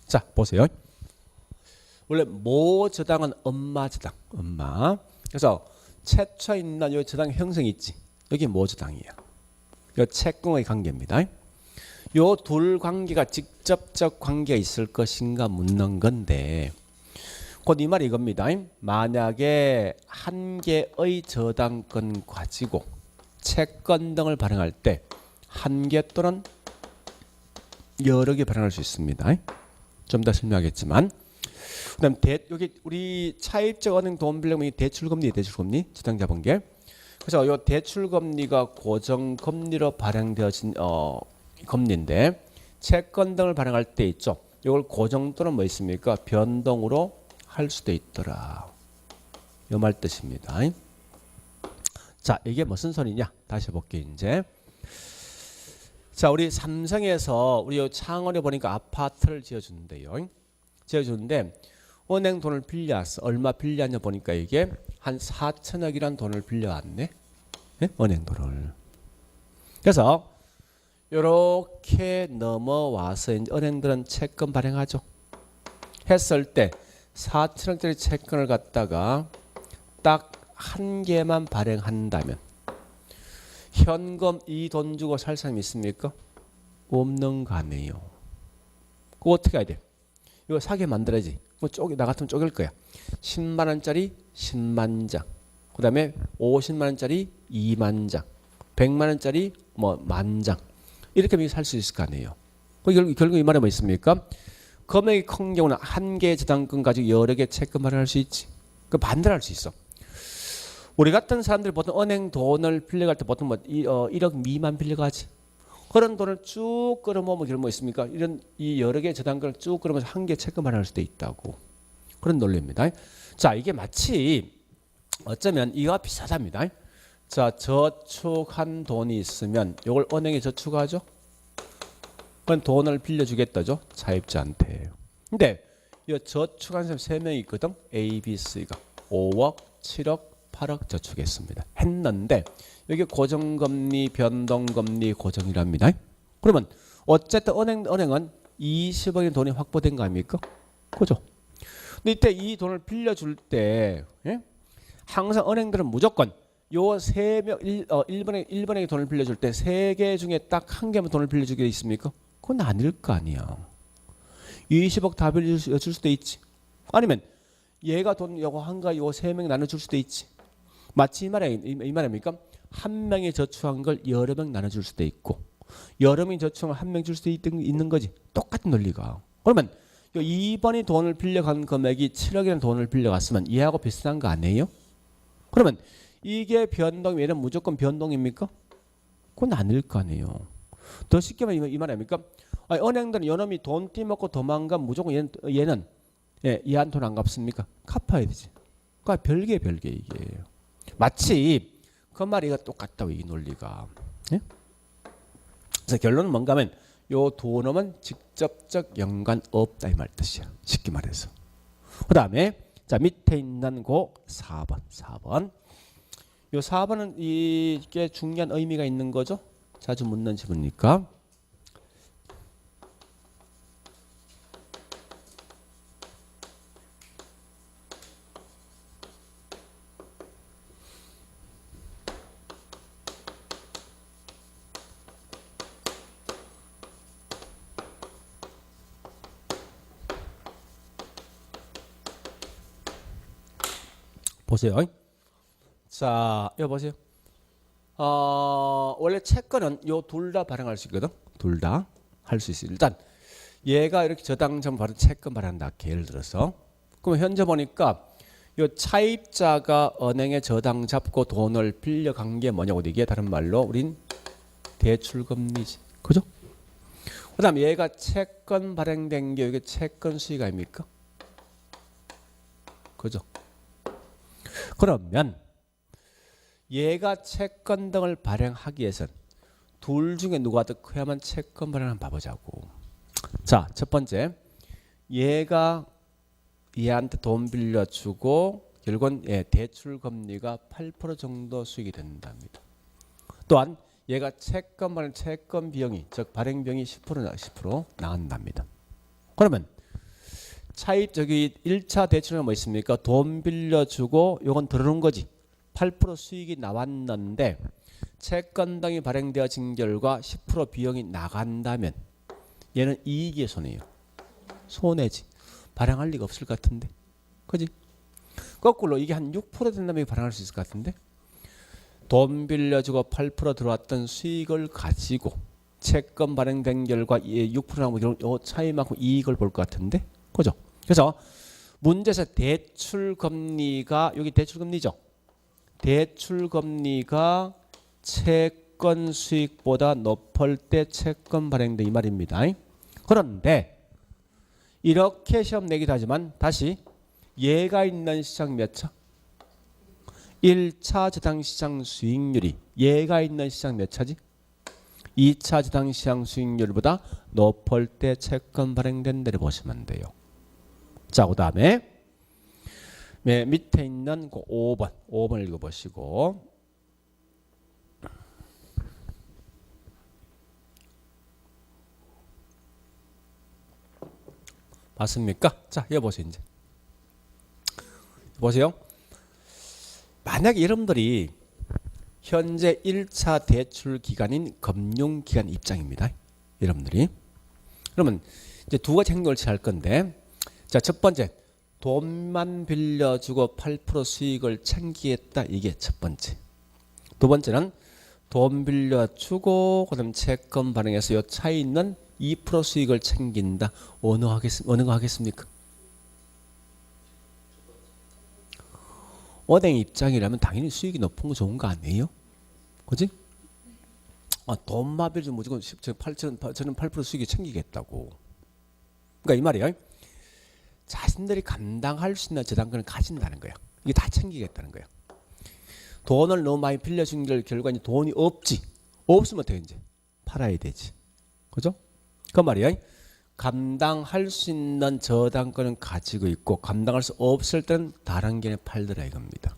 Speaker 1: 자, 보세요. 원래 모 저당은 엄마 저당, 엄마. 그래서 최초에 있는 요 저당 형성이 있지. 여기 모 저당이야. 요 채권의 관계입니다. 요 둘 관계가 직접적 관계가 있을 것인가 묻는 건데, 곧 이 말이 이겁니다. 만약에 한 개의 저당권 가지고 채권 등을 발행할 때 한 개 또는 여러 개 발행할 수 있습니다. 좀 더 설명하겠지만, 그다음 여기 우리 차입적 은행 돈 빌려면 대출금리 저당자본계. 그래서 이 대출금리가 고정금리로 발행되어진 금리인데 채권 등을 발행할 때 있죠. 이걸 고정 또는 뭐 있습니까? 변동으로 할 수도 있더라. 이 말 뜻입니다. 자, 이게 무슨 소리냐? 다시 볼게요. 이제. 자, 우리 삼성에서 우리 창원에 보니까 아파트를 지어주는데요. 지어주는데 은행 돈을 빌려왔어. 얼마 빌려왔냐 보니까 이게 한 4천억이란 돈을 빌려왔네. 네? 은행 돈을. 그래서 이렇게 넘어와서 이제 은행들은 채권 발행하죠. 했을 때 4천억짜리 채권을 갖다가 딱 한 개만 발행한다면 현금 이 돈 주고 살 사람이 있습니까? 없는 거 아니에요. 그거 어떻게 해야 돼? 이거 사게 만들어야지. 뭐 나 같으면 쪼갤 거야. 10만 원짜리 10만 장. 그 다음에 50만 원짜리 2만 장. 100만 원짜리 뭐 만 장. 이렇게 살 수 있을 거 아니에요. 결국 이 말이 뭐 있습니까? 금액이 큰 경우는 한 개의 저당권 가지고 여러 개 채권 발행할 수 있지. 그 반대로 할 수 있어. 우리 같은 사람들이 보통 은행 돈을 빌려갈 때 보통 뭐 1억 미만 빌려가지. 그런 돈을 쭉 끌어모으면 그런 뭐 있습니까? 이런 이 여러 개의 저당권을 쭉 끌어모아서 한 개 채권 발행할 수도 있다고. 그런 논리입니다. 자, 이게 마치 어쩌면 이와 비슷하답니다. 자, 저축한 돈이 있으면 이걸 은행에 저축하죠. 그건 돈을 빌려주겠다죠. 차입자한테. 근데 이 저축한 사람 3명이 있거든. A, B, C가 5억, 7억, 8억 저축했습니다. 했는데 여기 고정금리, 변동금리 고정이랍니다. 그러면 어쨌든 은행은 20억의 돈이 확보된 거 아닙니까? 그죠? 근데 이때 이 돈을 빌려줄 때 항상 은행들은 무조건 요 세 명 1번에 돈을 빌려줄 때 3개 중에 딱 한 개만 돈을 빌려주게 있습니까? 그건 아닐 거 아니야. 20억 다 빌려줄 수도 있지. 아니면 얘가 돈 요거 한가 요 3명 나눠줄 수도 있지. 마치 이 말입니까? 한 명이 저축한 걸 여러 명 나눠줄 수도 있고 여러 명이 저축한 걸 한 명 줄 수도 있는 거지. 똑같은 논리가. 그러면 2번이 돈을 빌려간 금액이 7억이라는 돈을 빌려갔으면 얘하고 비슷한 거 아니에요? 그러면 이게 변동이 얘는 무조건 변동입니까? 그건 아닐 거 아니에요. 더 쉽게 말하면 이 말 아닙니까? 아니, 은행들은 요놈이 돈 띠먹고 도망가면 무조건 얘는 얘한 돈 안 갚습니까? 갚아야 되지. 그러니까 별개 이게. 마치 그 말이가 똑같다고 이 논리가. 예? 그래서 결론은 뭔가 하면 요 두 놈은 직접적 연관 없다 이 말 뜻이야. 쉽게 말해서. 그 다음에 자 밑에 있는 고 4번. 요 4번은 이게 중요한 의미가 있는 거죠. 자주 묻는 질문이니까. 보세요. 자, 이거 보세요. 원래 채권은 요 둘 다 발행할 수 있거든. 둘 다 할 수 있어요. 일단 얘가 이렇게 저당점 바로 채권 발행한다. 예를 들어서. 그럼 현재 보니까 요 차입자가 은행에 저당 잡고 돈을 빌려간 게 뭐냐고. 이게 다른 말로 우린 대출금리지. 그죠? 그 다음 얘가 채권 발행된 게 이게 채권 수익 아닙니까? 그죠? 그러면 얘가 채권 등을 발행하기 위해선 둘 중에 누가 더 커야만 채권 발행을 한번 봐보자고. 자, 첫 번째, 얘가 얘한테 돈 빌려주고 결국은 대출 금리가 8% 정도 수익이 된답니다. 또한 얘가 채권 발행 채권 비용이 즉 발행 비용이 10% 나간답니다. 그러면 차입 저기 1차 대출은 뭐 있습니까? 돈 빌려주고 요건 들어오는 거지. 8% 수익이 나왔는데 채권 등이 발행되어진 결과 10% 비용이 나간다면 얘는 이익의 손해예요. 손해지. 발행할 리가 없을 것 같은데. 그지? 거꾸로 이게 한 6% 된다면 발행할 수 있을 것 같은데. 돈 빌려주고 8% 들어왔던 수익을 가지고 채권 발행된 결과 6%라고 요 차이만큼 이익을 볼 것 같은데. 그죠? 그래서 문제에서 대출 금리가 여기 대출 금리죠. 대출 금리가 채권 수익보다 높을 때 채권 발행돼 이 말입니다. 그런데 이렇게 시험 내기도 하지만 다시 얘가 있는 시장 몇 차? 1차 저당시장 수익률이 얘가 있는 시장 몇 차지? 2차 저당시장 수익률보다 높을 때 채권 발행된 데를 보시면 돼요. 자, 그 다음에 밑에 있는 그 5번 읽어보시고 맞습니까? 자, 이거 보세요. 이제 보세요. 만약에 여러분들이 현재 1차 대출 기관인 금융기관 입장입니다. 여러분들이 그러면 이제 두 가지 행동을 취할 건데, 자, 첫 번째 돈만 빌려주고 8% 수익을 챙기겠다. 이게 첫 번째. 두 번째는 돈 빌려주고 그다음 채권 발행해서 요 차이 있는 2% 수익을 챙긴다. 어느 거 하겠습니까? 은행 입장이라면 당연히 수익이 높은 거 좋은 거 아니에요? 그지? 돈만 빌려주면 무조건 저는 8% 수익이 챙기겠다고. 그러니까 이 말이에요. 자신들이 감당할 수 있는 저당권을 가진다는 거야. 이게 다 챙기겠다는 거야. 돈을 너무 많이 빌려준 결과 이제 돈이 없지. 없으면 어떻게 이제 팔아야 되지. 그죠? 그 말이야. 감당할 수 있는 저당권은 가지고 있고 감당할 수 없을 때는 다른 게 팔더라 이겁니다.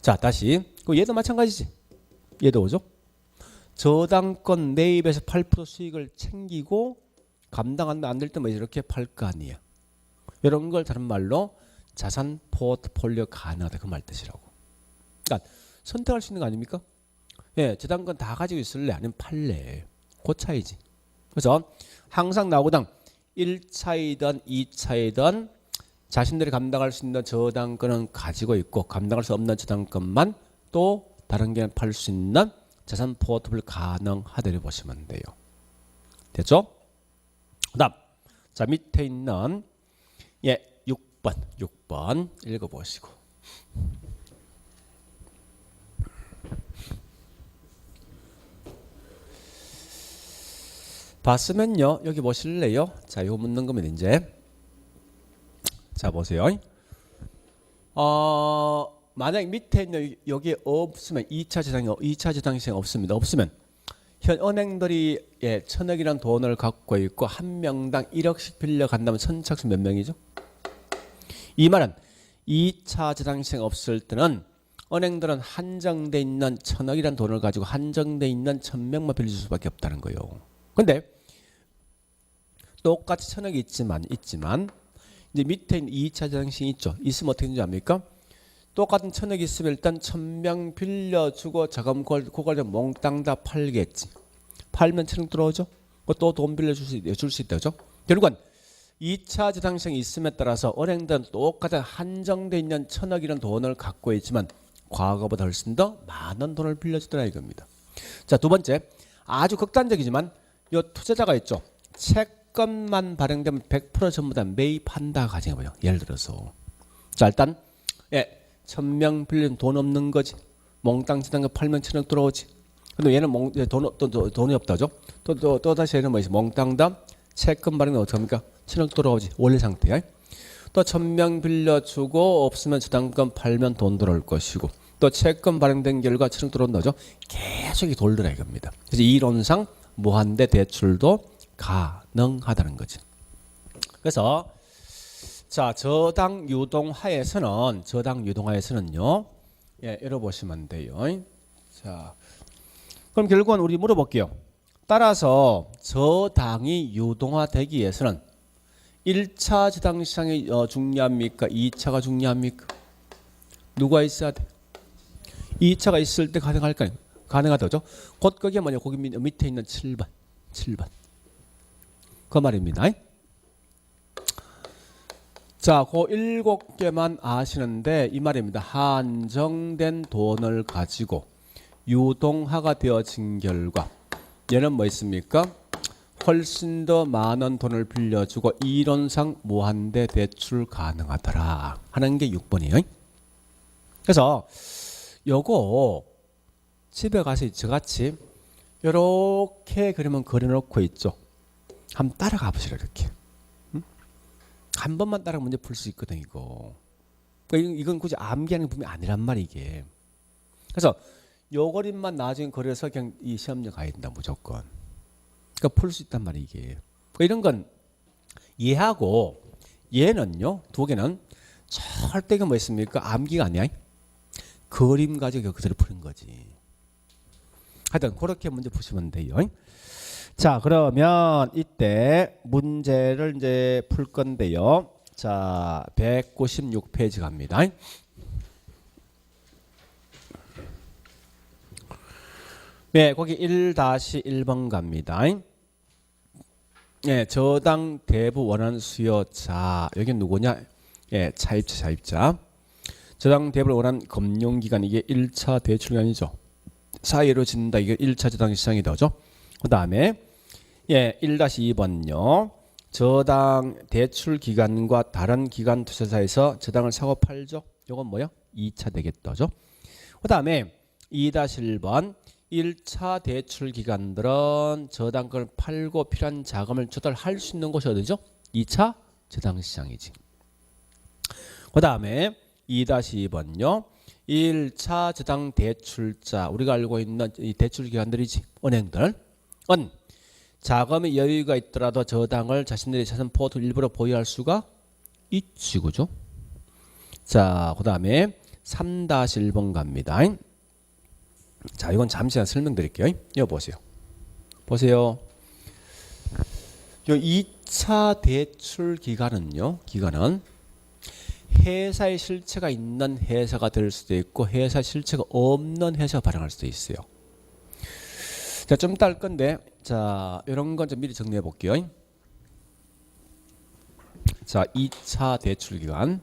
Speaker 1: 자, 다시. 얘도 마찬가지지. 얘도 오죠? 저당권 내 입에서 8% 수익을 챙기고 감당 안 될 때만 이렇게 팔 거 아니야. 이런 걸 다른 말로 자산 포트폴리오 가능하다 그 말 뜻이라고. 그러니까 선택할 수 있는 거 아닙니까? 예, 저당권 다 가지고 있을래 아니면 팔래. 그 차이지. 그래서 항상 나오거든 1차이든 2차이든 자신들이 감당할 수 있는 저당권은 가지고 있고 감당할 수 없는 저당권만 또 다른 게 팔 수 있는 자산 포트폴리오 가능하다를 보시면 돼요. 됐죠? 그다음 자 밑에 있는 6번 읽어보시고. 봤으면요 여기 보실래요? 자, 이거 묻는 거면 이제 자 보세요. 만약 밑에 있는 여기 없으면 2차 저당시장 없습니다. 없으면 현 은행들이 1,000억이라는 돈을 갖고 있고 한 명당 1억씩 빌려간다면 선착순 몇 명이죠? 이 말은 2차 저당시장 없을 때는 은행들은 한정돼 있는 1,000억이라는 돈을 가지고 한정돼 있는 1,000명만 빌려줄 수밖에 없다는 거예요. 근데 똑같이 1,000억이 있지만 이제 밑에 있는 2차 저당시장이 있죠. 있으면 어떻게 되는지 압니까? 똑같은 1,000억이 있으면 일단 1,000명 빌려주고 자금 그걸 몽땅 다 팔겠지. 팔면 1,000억 들어오죠. 또 돈 빌려줄 수 있다. 그죠? 결국은 2차 재당시장이 있음에 따라서 은행들은 똑같은 한정돼 있는 1,000억이라는 돈을 갖고 있지만 과거보다 훨씬 더 많은 돈을 빌려주더라 이겁니다. 자, 두 번째, 아주 극단적이지만 요 투자자가 있죠. 채권만 발행되면 100% 전부 다 매입한다 가정해봐요. 예를 들어서 자, 일단 1,000명 빌린 돈 없는 거지. 몽땅 지난 거 팔면 1,000억 들어오지. 근데 얘는 돈이 없다죠. 또 다시 얘는 뭐지? 몽땅 다 채권 발행은 어떻게 합니까? 1,000억 들어오지. 원래 상태야. 또 1,000명 빌려주고 없으면 저당권 팔면 돈 들어올 것이고 또 채권 발행된 결과 1,000억 들어온다죠. 계속 돌더라 이겁니다. 그래서 이론상 무한대 대출도 가능하다는 거지. 그래서 자, 저당 유동하에서는요. 열어보시면 돼요. 자, 그럼 결국은 우리 물어볼게요. 따라서 저당이 유동화되기 위해서는 1차 저당시장이 중요합니까? 2차가 중요합니까? 누가 있어야 돼? 2차가 있을 때 가능할까요? 가능하다죠. 곧 거기에 뭐냐? 거기 밑에 있는 7번. 그 말입니다. 자, 그 7개만 아시는데 이 말입니다. 한정된 돈을 가지고 유동화가 되어진 결과 얘는 뭐 있습니까? 훨씬 더 많은 돈을 빌려주고 이론상 무한대 대출 가능하더라 하는 게 6번이에요. 그래서 요거 집에 가서 저같이 요렇게 그러면 그려놓고 있죠. 한번 따라가 보시라 이렇게. 한 번만 따라 문제 풀 수 있거든 이거. 그러니까 이건 굳이 암기하는 부분이 아니란 말이 이게. 그래서 요 그림만 나중에 그려서 그냥 이 시험장 가야 된다 무조건. 그러니까 풀 수 있단 말이 이게. 그러니까 이런 건 얘하고 얘는요 두 개는 절대 뭐 있습니까? 암기가 아니야. 그림 가지고 그대로 푸는 거지. 하여튼 그렇게 문제 푸시면 돼요. 자, 그러면 이때 문제를 이제 풀 건데요. 자, 196페이지 갑니다. 네, 거기 1-1번 갑니다. 네, 저당 대부 원하는 수요자. 여기 누구냐? 예, 차입자. 저당 대부를 원하는 금융기관 이게 1차 대출기관이죠. 사이로 짓는다. 이게 1차 저당 시장이다. 그죠? 그 다음에 1-2번요. 저당 대출 기관과 다른 기관 투자사에서 저당을 사고 팔죠. 이건 뭐야? 2차 되겠다. 그 다음에 2-1번 1차 대출 기관들은 저당권을 팔고 필요한 자금을 조달할 수 있는 곳이 어디죠? 2차 저당 시장이지. 그 다음에 2-2번요. 1차 저당 대출자 우리가 알고 있는 이 대출 기관들이지. 은행들. 자금의 여유가 있더라도 저당을 자신들의 자산 포트를 일부러 보유할 수가 있지. 그죠? 자, 그 다음에 3-1번 갑니다. 자, 이건 잠시 설명드릴게요. 이거 보세요. 요 2차 대출 기간은 회사의 실체가 있는 회사가 될 수도 있고 회사 실체가 없는 회사가 발행할 수도 있어요. 자, 좀 이따 할 건데 자, 이런 건 좀 미리 정리해 볼게요. 자, 2차 대출 기간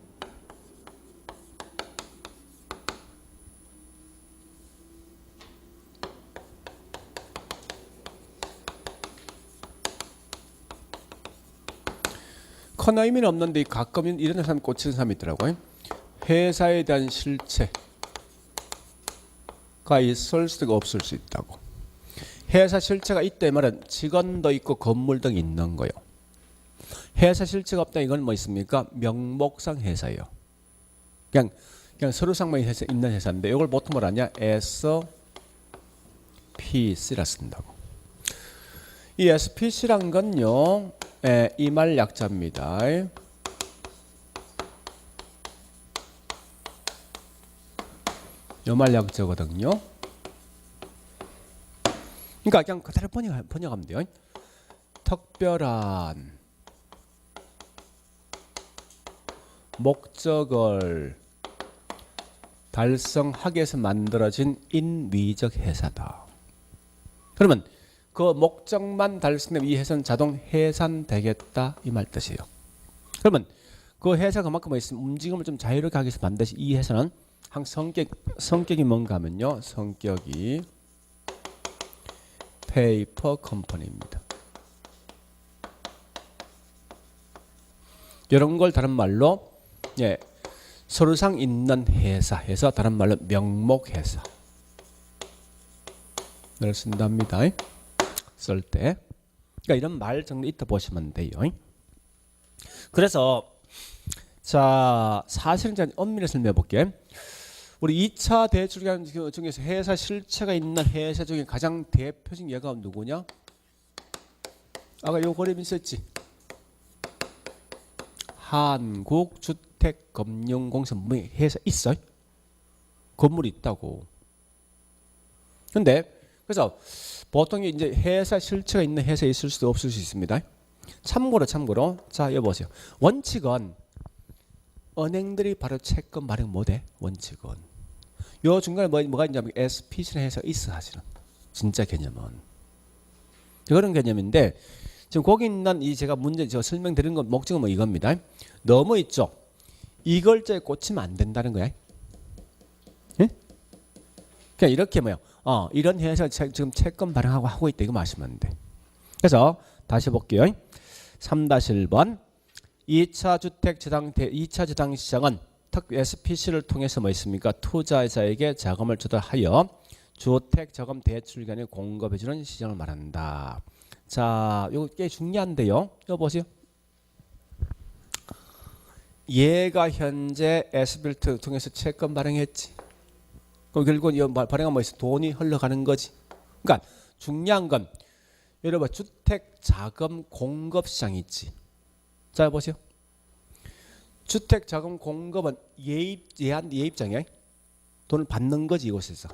Speaker 1: 큰 의미는 없는데 가끔 이런 사람 꽂히는 사람이 있더라고요. 회사에 대한 실체가 있을 수도 없을 수 있다고. 회사 실체가 있다 말은 직원도 있고 건물 등이 있는 거예요. 회사 실체가 없다 이건 뭐 있습니까? 명목상 회사예요. 그냥 서류상만 있는 회사인데 이걸 보통 뭐라냐? SPC라 쓴다고. 이 SPC란 건요. 이말 약자입니다. 요말 약자거든요. 그러니까 그냥 그대로 번역하면 돼요. 특별한 목적을 달성하기 위해서 만들어진 인위적 회사다. 그러면 그 목적만 달성되면 이 회사는 자동 해산되겠다 이 말 뜻이에요. 그러면 그 회사 그만큼 있으면 움직임을 좀 자유롭게 하기 위해서 반드시 이 회사는 항상 성격이 뭔가 하면요. 성격이 페이퍼 컴퍼니입니다. 이런 걸 다른 말로 예, 서류상 있는 회사 해서 다른 말로 명목회사 를 쓴답니다. 쓸 때. 그러니까 이런 말 정도 있다 보시면 돼요. 그래서 자 사실은 제가 엄밀히 설명해 볼게. 우리 2차 대출 중에서 회사 실체가 있는 회사 중에 가장 대표적인 예가 누구냐? 아까 요 그림 있었지. 한국주택금융공사 회사 있어요? 건물이 있다고. 근데 그래서 보통 이제 회사 실체가 있는 회사에 있을 수도 없을 수 있습니다. 참고로 자 여보세요. 원칙은 은행들이 바로 채권 발행 못해. 원칙은 요 중간에 뭐가 있냐면 SPC라는 회사가 있어. 사실은 진짜 개념은 그런 개념인데 지금 거기 있는 이 제가 문제 제가 설명드린 건 목적은 뭐 이겁니다. 너무 있죠. 이걸저에 꽂히면 안 된다는 거야. 예? 그냥 이렇게 뭐요? 이런 회사 지금 채권 발행하고 하고 있다 이거 마시면 돼. 그래서 다시 볼게요. 3-1번 2차 주택 재당 2차 재당 시장은 특 SPC를 통해서 뭐 있습니까? 투자자에게 자금을 조달하여 주택 자금 대출 기관에 공급해 주는 시장을 말한다. 자, 이거 꽤 중요한데요. 이거 보세요. 얘가 현재 S빌트 통해서 채권 발행했지. 그럼 결국은 이 발행한 뭐 있어? 돈이 흘러가는 거지. 그러니까 중요한 건 여러분 주택 자금 공급 시장이 있지. 자 보세요. 주택 자금 공급은 예입장이야. 돈을 받는 거지 이곳에서.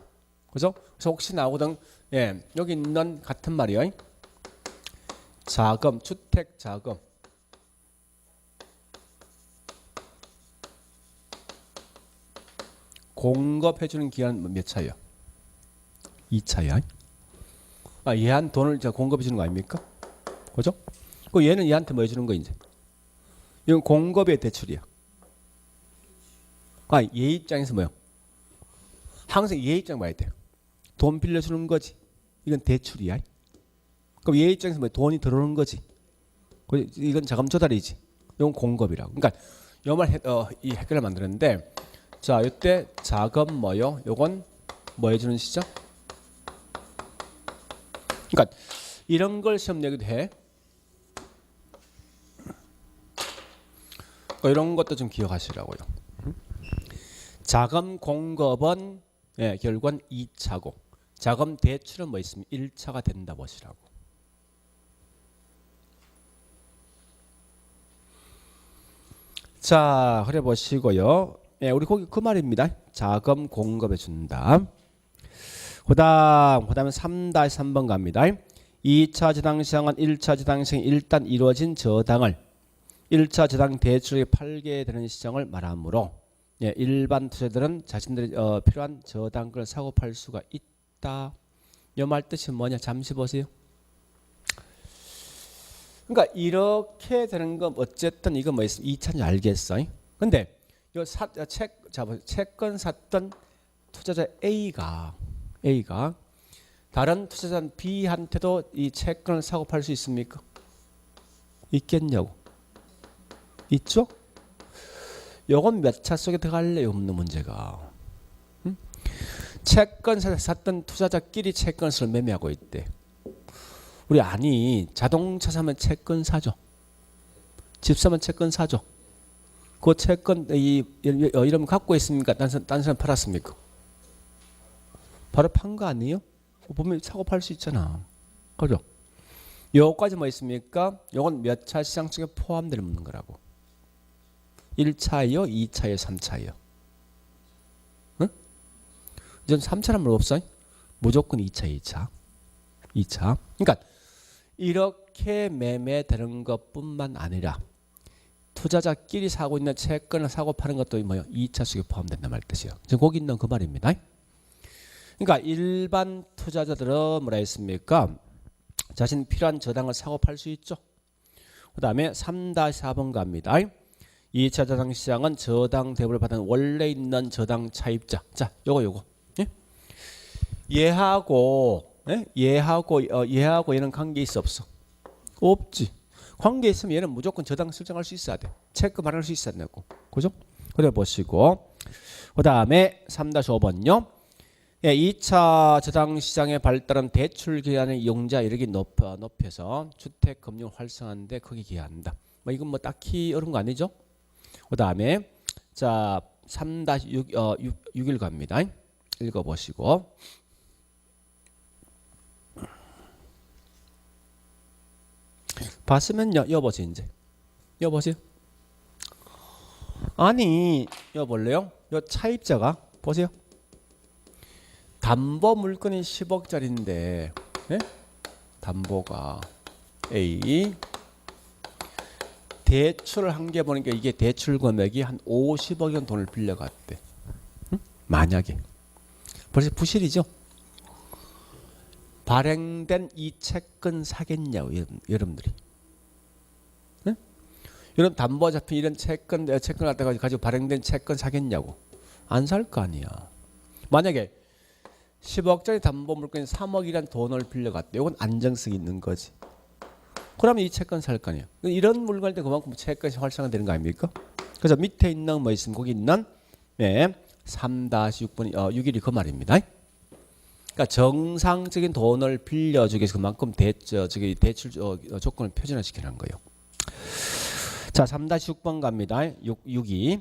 Speaker 1: 그죠? 그래서 혹시 나오던 여기 있는 같은 말이야. 자금, 주택 자금. 공급해주는 기간 몇 차예요? 2차야. 얘한 돈을 공급해주는 거 아닙니까? 그죠? 그 얘는 얘한테 뭐 해주는 거 이제? 이건 공급의 대출이야. 얘 입장에서 뭐요? 항상 얘 입장 봐야 돼. 돈 빌려주는 거지. 이건 대출이야. 그럼 얘 입장에서 뭐 돈이 들어오는 거지. 이건 자금 조달이지. 이건 공급이라고. 그러니까 요말 이 헷갈려 만드는데. 자, 이때 자금 뭐요? 요건 뭐 해주는 시죠? 그러니까 이런 걸 시험 내기도 해. 이런 것도 좀 기억하시라고요. 자금 공급은 결국은 2차고 자금 대출은 뭐 있으면 1차가 된다 보시라고. 자, 그래 보시고요. 우리 거기 그 말입니다. 자금 공급해 준다. 그다음에 3-3번 갑니다. 2차 저당 시장은 1차 저당 시장이 일단 이루어진 저당을 1차 저당 대출에 팔게 되는 시장을 말하므로 일반 투자들은 자신들이 필요한 저당을 사고 팔 수가 있다. 이 말 뜻이 뭐냐? 잠시 보세요. 그러니까 이렇게 되는 건 어쨌든 이거 뭐 있으면 2차인지 알겠어. 근데 요 채권 샀던 투자자 A가 다른 투자자 B한테도 이 채권을 사고 팔 수 있습니까? 있겠냐고. 있죠? 요건 몇 차 속에 들어갈래요? 없는 문제가. 응? 채권 샀던 투자자끼리 채권을 매매하고 있대. 우리 자동차 사면 채권 사죠. 집 사면 채권 사죠. 그 채권 이름 갖고 있습니까? 딴 사람 팔았습니까? 바로 판 거 아니에요? 보면 사고 팔 수 있잖아. 그죠? 요까지 뭐 있습니까? 요건 몇 차 시장 속에 포함되는 묻는 거라고. 1차예요? 2차예요? 3차예요? 응? 이제 3차란 말 없어? 무조건 2차. 그러니까 이렇게 매매되는 것뿐만 아니라 투자자끼리 사고 있는 채권을 사고 파는 것도 뭐요? 2차 속에 포함된다 말 뜻이에요. 지금 거기 있는 그 말입니다. 그러니까 일반 투자자들은 뭐라 했습니까? 자신 필요한 저당을 사고 팔 수 있죠. 그다음에 3-4번 갑니다. 2차 저당시장은 저당 대부를 받은 원래 있는 저당 차입자. 자, 요거. 예? 얘하고 얘는 관계 있어 없어? 없지. 관계 있으면 얘는 무조건 저당 설정할 수 있어야 돼. 체크 발행할 수 있어야 되고. 그죠? 그래 보시고. 그다음에 3-5번요. 예, 2차 저당 시장의 발달은 대출 기간의 이용자 이력이 높여서 주택 금융 활성화하는데 크게 기여한다. 뭐 이건 뭐 딱히 어려운 거 아니죠? 그다음에 자 3-6일 갑니다. 읽어보시고. 봤으면요, 여보세요 이제. 여보세요. 아니, 여볼래요? 요 차입자가 보세요. 담보 물건이 10억짜리인데, 예? 담보가 A 대출을 한 게 보니까 이게 대출 금액이 한 50억 원 돈을 빌려갔대. 응? 만약에 벌써 부실이죠. 발행된 이 채권 사겠냐고 여러분들이. 네? 이런 담보 잡힌 이런 채권 갖다가 가지고 발행된 채권 사겠냐고. 안 살 거 아니야. 만약에 10억짜리 담보 물건이 3억이란 돈을 빌려갔대. 이건 안정성이 있는 거지. 그러면 이 채권 살 거 아니야. 이런 물건일 때 그만큼 채권이 활성화되는 거 아닙니까? 그래서 밑에 있는 뭐 있으면 거기 있는 3-6번 6일이 그 말입니다. 그러니까 정상적인 돈을 빌려주기 위해서 그만큼 대출 조건을 표준화시키는 거예요. 자, 3-6번 갑니다. 6이.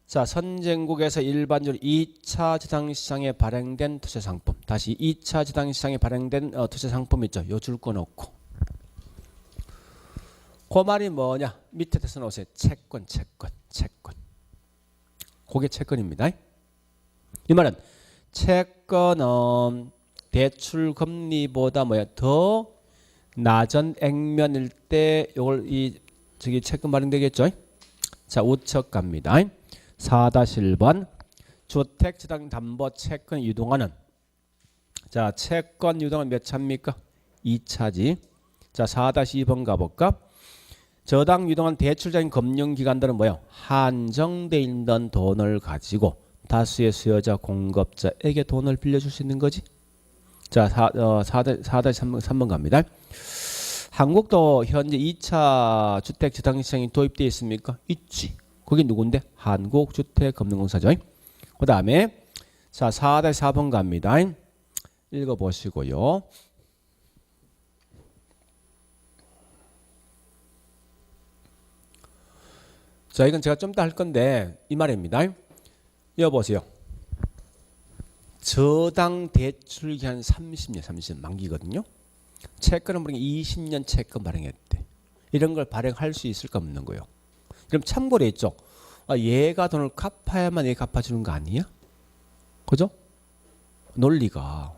Speaker 1: 자, 선진국에서 일반적으로 2차 지당시장에 발행된 투자상품. 다시 2차 지당시장에 발행된 투자상품 있죠. 요 줄 거 놓고. 그 말이 뭐냐? 밑에 써놓으세요. 채권. 그게 채권입니다. 이 말은 채권은 대출 금리보다 더 낮은 액면일 때 요걸 채권 발행되겠죠. 자, 우측 갑니다. 4-1번 주택지당 담보 채권 유동화는 자, 채권 유동은 몇 차입니까? 2차지. 자, 4-2번 가볼까? 저당 유동한 대출자인 금융기관들은 뭐예요? 한정돼 있는 돈을 가지고 다수의 수요자 공급자에게 돈을 빌려줄 수 있는 거지. 자, 4-3번 갑니다. 한국도 현재 2차 주택 저당 시장이 도입되어 있습니까? 있지. 그게 누군데? 한국주택금융공사죠. 그 다음에 자 4-4번 갑니다. 읽어보시고요. 자, 이건 제가 좀 더 할 건데 이 말입니다. 여보세요. 저당 대출 기한 30년 만기거든요. 채권은 보니까 20년 채권 발행했대. 이런 걸 발행할 수 있을까 없는 거예요. 그럼 참고로 했죠. 얘가 돈을 갚아야만 얘 갚아주는 거 아니야? 그죠? 논리가.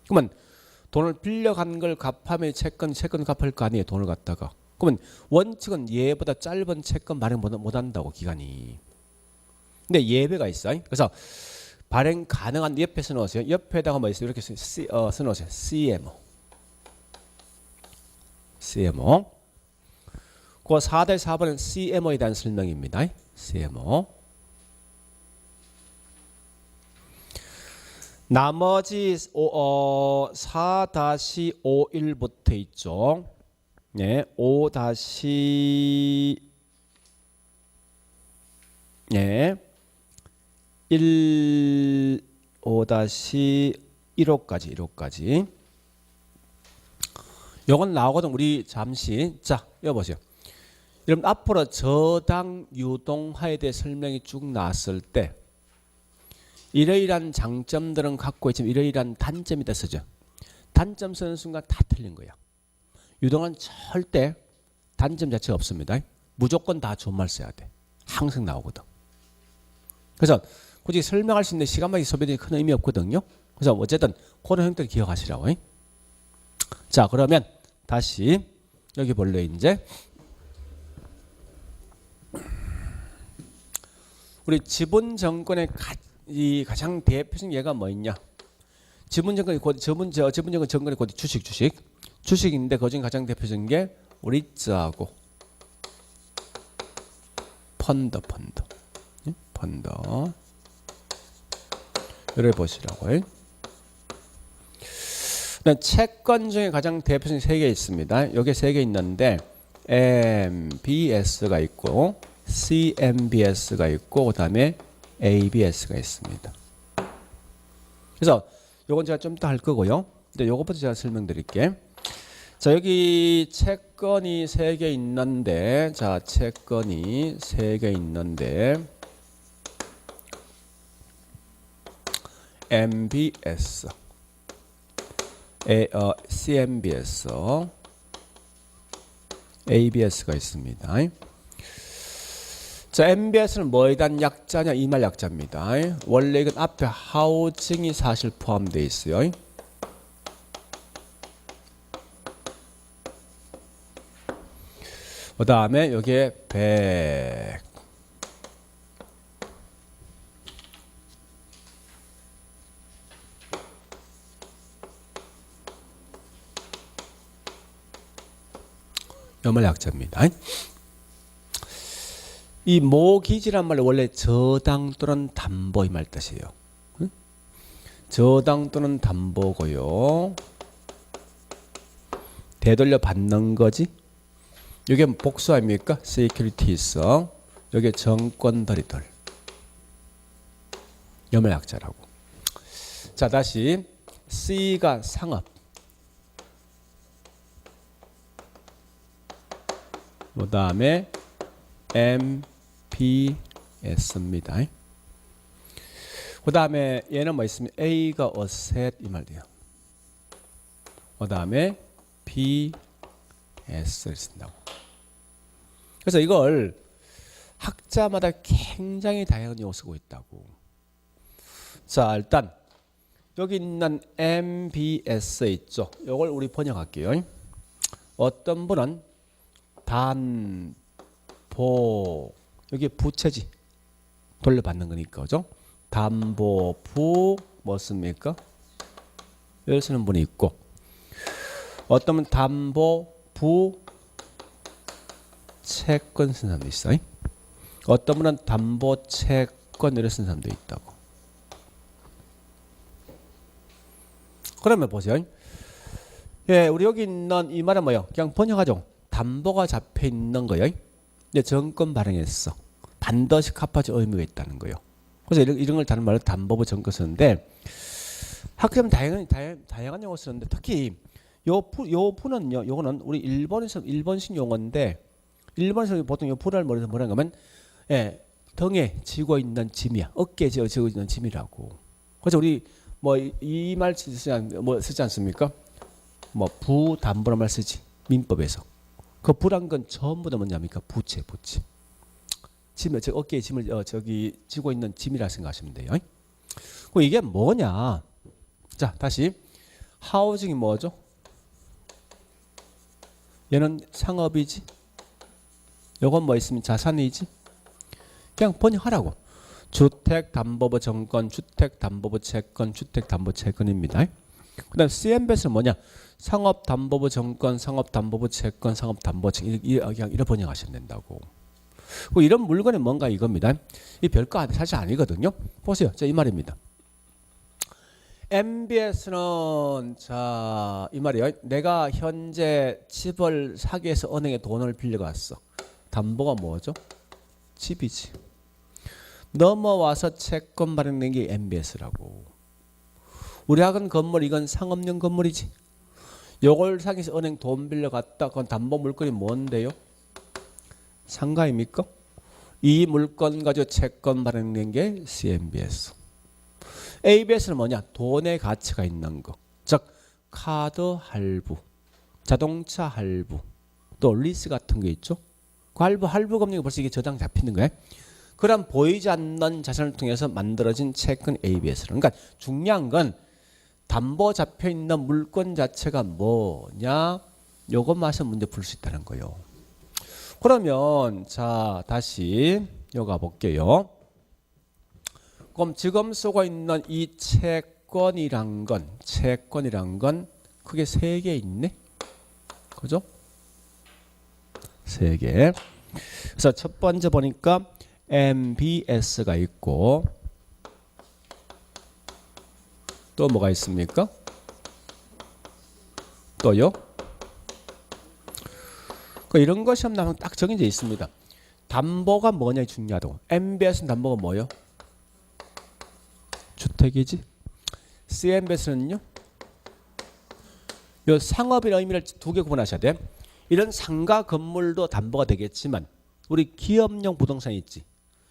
Speaker 1: 그러면 돈을 빌려간 걸 갚으면 채권 갚을 거 아니에요. 돈을 갖다가. 그러면 원칙은 얘보다 짧은 채권 발행 못 한다고 기간이. 근데 예외가 있어요. 그래서 발행 가능한 옆에 써놓으세요. 옆에다가 뭐 있어요? 이렇게 써놓으세요. CMO. 그 4-4번은 CMO에 대한 설명입니다. CMO. 나머지 4-5일부터 있죠. 네, 5-1 5-1호까지 요건 나오거든. 우리 잠시 자 여보세요. 여러분 앞으로 저당 유동화에 대해 설명이 쭉 나왔을 때 이러이러한 장점들은 갖고 있지만 이러이러한 단점이 됐어죠. 단점 쓰는 순간 다 틀린 거야. 유동화는 절대 단점 자체가 없습니다. 무조건 다 좋은 말 써야 돼. 항상 나오거든. 그래서 굳이 설명할 수 있는 시간만 소비되니 큰 의미 없거든요. 그래서 어쨌든 그런 형태를 기억하시라고. 자, 그러면 다시 여기 볼래 이제 우리 지분 정권의 가장 대표적인 예가 뭐 있냐? 지분 정권이 곧 지분 정권의 곧 주식인데 그중에 가장 대표적인 게 리츠하고 펀더. 이래 보시라고요. 채권 중에 가장 대표적인 세 개 있습니다. 여기 세 개 있는데 MBS가 있고 CMBS가 있고 그다음에 ABS가 있습니다. 그래서 요건 제가 좀 이따 할 거고요. 근데 요것부터 제가 설명드릴게요. 자, 여기 채권이 세 개 있는데, 자, 채권이 세 개 있는데, MBS, CMBS, ABS가 있습니다. 자, MBS는 뭐에 대한 약자냐? 이 말 약자입니다. 원래 이건 앞에 하우징이 사실 포함되어 있어요. 그 다음에 여기에 100. 요말 약자입니다. 이 모기지란 말은 원래 저당 또는 담보 이 말 뜻이에요. 저당 또는 담보고요. 되돌려 받는 거지. 이게 복수 아닙니까? securities. 여기 정권들이들. 요말 약자라고. 자, 다시 C가 상업. 그 다음에 MPS입니다. 그 다음에 얘는 뭐 있으면 A가 asset 이 말이에요. 그 다음에 PS를 쓴다고. 그래서 이걸 학자마다 굉장히 다양한 용어 쓰고 있다고. 자, 일단 여기 있는 MBS 있죠. 이걸 우리 번역할게요. 어떤 분은 담보, 여기 부채지 돌려받는 거니까, 그죠? 담보부 뭐 씁니까? 여기 쓰는 분이 있고, 어떤 분은 담보부 채권 쓰는 사람도 있어요. 어떤 분은 담보 채권 이렇게 쓰는 사람도 있다고. 그러면 보세요. 예, 우리 여기 있는 이 말은 뭐예요? 그냥 번역하죠. 담보가 잡혀 있는 거예요. 이제 정권 발행했어. 반드시 갚아줄 의무가 있다는 거예요. 그래서 이런 걸 다른 말로 담보부 정권 쓰는데, 학교는 다양한 용어 쓰는데, 특히 요 부는요, 요거는 우리 일본식 용어인데, 일본에서 보통 요 부를 뭐라는 거면, 예, 등에 지고 있는 짐이야. 어깨에 지고 있는 짐이라고. 그래서 우리 뭐 이 말 쓰지 않습니까? 뭐 부담보란 말 쓰지. 민법에서. 그 부란 건 전부 다 뭐냐니까 부채. 짐을 어깨에 짐을 저기 지고 있는 짐이라 생각하시면 돼요. 그럼 이게 뭐냐? 자, 다시 하우징이 뭐죠? 얘는 상업이지. 요건 뭐 있으면 자산이지. 그냥 번역하라고. 주택담보부 정권, 주택담보부 채권, 주택담보 채권입니다. 그다음 CMBS는 뭐냐? 상업담보부 정권, 상업담보부 채권, 상업담보 채권 이렇게 번역하시면 된다고. 이런 물건이 뭔가 이겁니다. 이 별거 사실 아니거든요. 보세요. 자, 이 말입니다. MBS는 자, 이 말이에요. 내가 현재 집을 사기 위해서 은행에 돈을 빌려갔어. 담보가 뭐죠? 집이지. 넘어와서 채권 발행된 게 MBS라고. 우리 학은 건물 이건 상업용 건물이지. 요걸 사기 위해서 은행 돈 빌려갔다. 그건 담보 물건이 뭔데요? 상가입니까? 이 물건 가지고 채권 발행된 게 CMBS. ABS는 뭐냐? 돈의 가치가 있는 거. 즉 카드 할부, 자동차 할부, 또 리스 같은 게 있죠. 그 할부 금리가 벌써 이게 저당 잡히는 거예요. 그럼 보이지 않는 자산을 통해서 만들어진 채권 ABS는. 그러니까 중요한 건 담보 잡혀 있는 물건 자체가 뭐냐? 요것만 해서 문제 풀 수 있다는 거예요. 그러면 자, 다시 여기 가볼게요. 그럼 지금 쓰고 있는 이 채권이란 건 크게 세 개 있네. 그죠? 세 개. 그래서 첫 번째 보니까 MBS가 있고 또 뭐가 있습니까? 또요? 이런 것이 하면 딱 정해져 있습니다. 담보가 뭐냐 중요하다고. MBS는 담보가 뭐요? 주택이지. CMBS는요? 요 상업이라는 의미를 두 개 구분하셔야 돼. 이런 상가 건물도 담보가 되겠지만 우리 기업용 부동산 있지.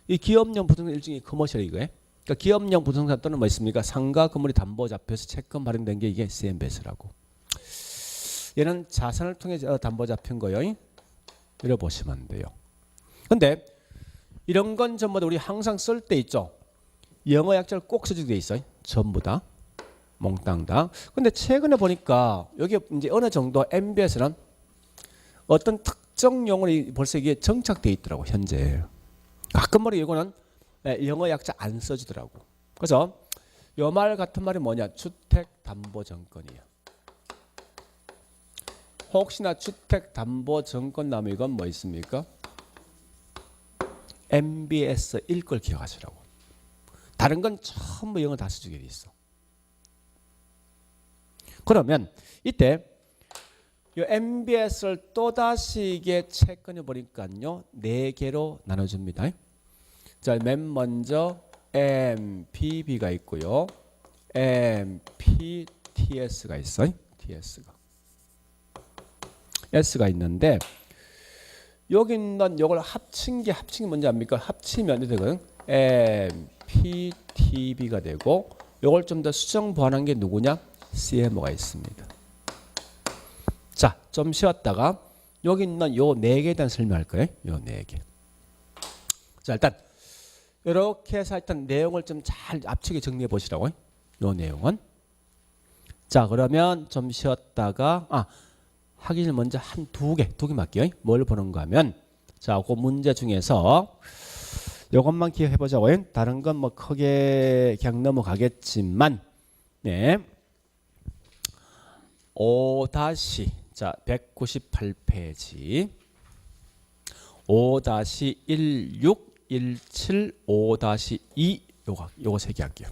Speaker 1: 이 기업용 부동산 일종의 커머셜 이거예요. 그러니까 기업용 부동산 또는 뭐 있습니까? 상가 건물이 담보 잡혀서 채권 발행된 게 이게 CMBS라고. 얘는 자산을 통해 담보 잡힌 거요. 이래 보시면 돼요. 근데 이런 건 전부 다 우리 항상 쓸 때 있죠. 영어 약자를 꼭 써주게 돼 있어요. 전부 다. 몽땅 다. 근데 최근에 보니까 여기 이제 어느 정도 MBS는 어떤 특정 용어로 벌써 이게 정착돼 있더라고 현재. 가끔 말이 이거는 영어 약자 안 써주더라고. 그래서 요 말 같은 말이 뭐냐? 주택담보증권이에요. 혹시나 주택담보증권 나면 이건 뭐 있습니까? MBS일 걸 기억하시라고. 다른 건 전부 영어 다 써주게 돼 있어. 그러면 이때 이 MBS를 또다시 이게 채권해 보니까요 4개로 나눠줍니다. 자, 맨 먼저 MPB가 있고요, MPTS가 있어요. S가 있는데 여기 있는 이걸 합친 게 뭔지 압니까? 합치면 이렇게 되거든. MPTB가 되고 이걸 좀 더 수정 보완한 게 누구냐? CMO가 있습니다. 자, 좀 쉬었다가 여기 있는 요 4개에 대한 설명할 거예요. 요 4개. 자, 일단 이렇게 해서 일단 내용을 좀 잘 앞쪽에 정리해 보시라고요. 요 내용은. 자, 그러면 좀 쉬었다가 확인을 먼저 두 개 맡겨요. 뭘 보는가 하면 자, 그 문제 중에서 요것만 기억해 보자고요. 다른 건 뭐 크게 그냥 넘어가겠지만 네. 5- 자 198페이지 5-1617 5-2 요거 세 개 할게요.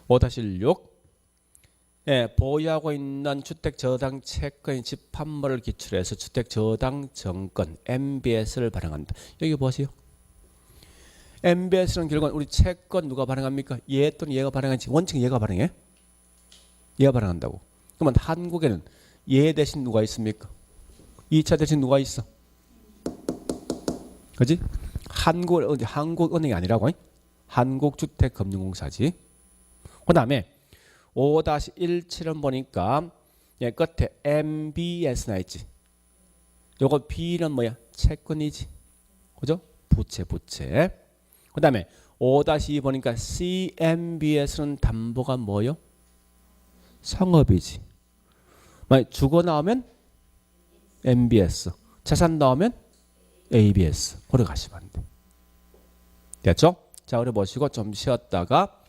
Speaker 1: 5-16 예, 보유하고 있는 주택저당 채권의 집합물을 기출해서 주택저당 정권 MBS를 발행한다. 여기 보세요. MBS는 결국은 우리 채권 누가 발행합니까? 얘 또는 얘가 발행하지. 원칙은 얘가 발행해. 얘가 발행한다고. 그러면 한국에는 얘 대신 누가 있습니까? 2차 대신 누가 있어? 그지? 한국은행이 아니라고. 한국주택금융공사지. 그 다음에 5-17은 보니까 얘 끝에 MBS 나 있지. 요거 B는 뭐야? 채권이지. 그죠? 부채. 그 다음에 5-2 보니까 CMBS는 담보가 뭐요? 상업이지. 만약 주거 나오면 MBS, 자산 나오면 ABS. 그래 가시면 돼. 됐죠? 자, 그래 보시고 좀 쉬었다가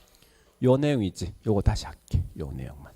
Speaker 1: 요 내용 있지. 요거 다시 할게. 요 내용만.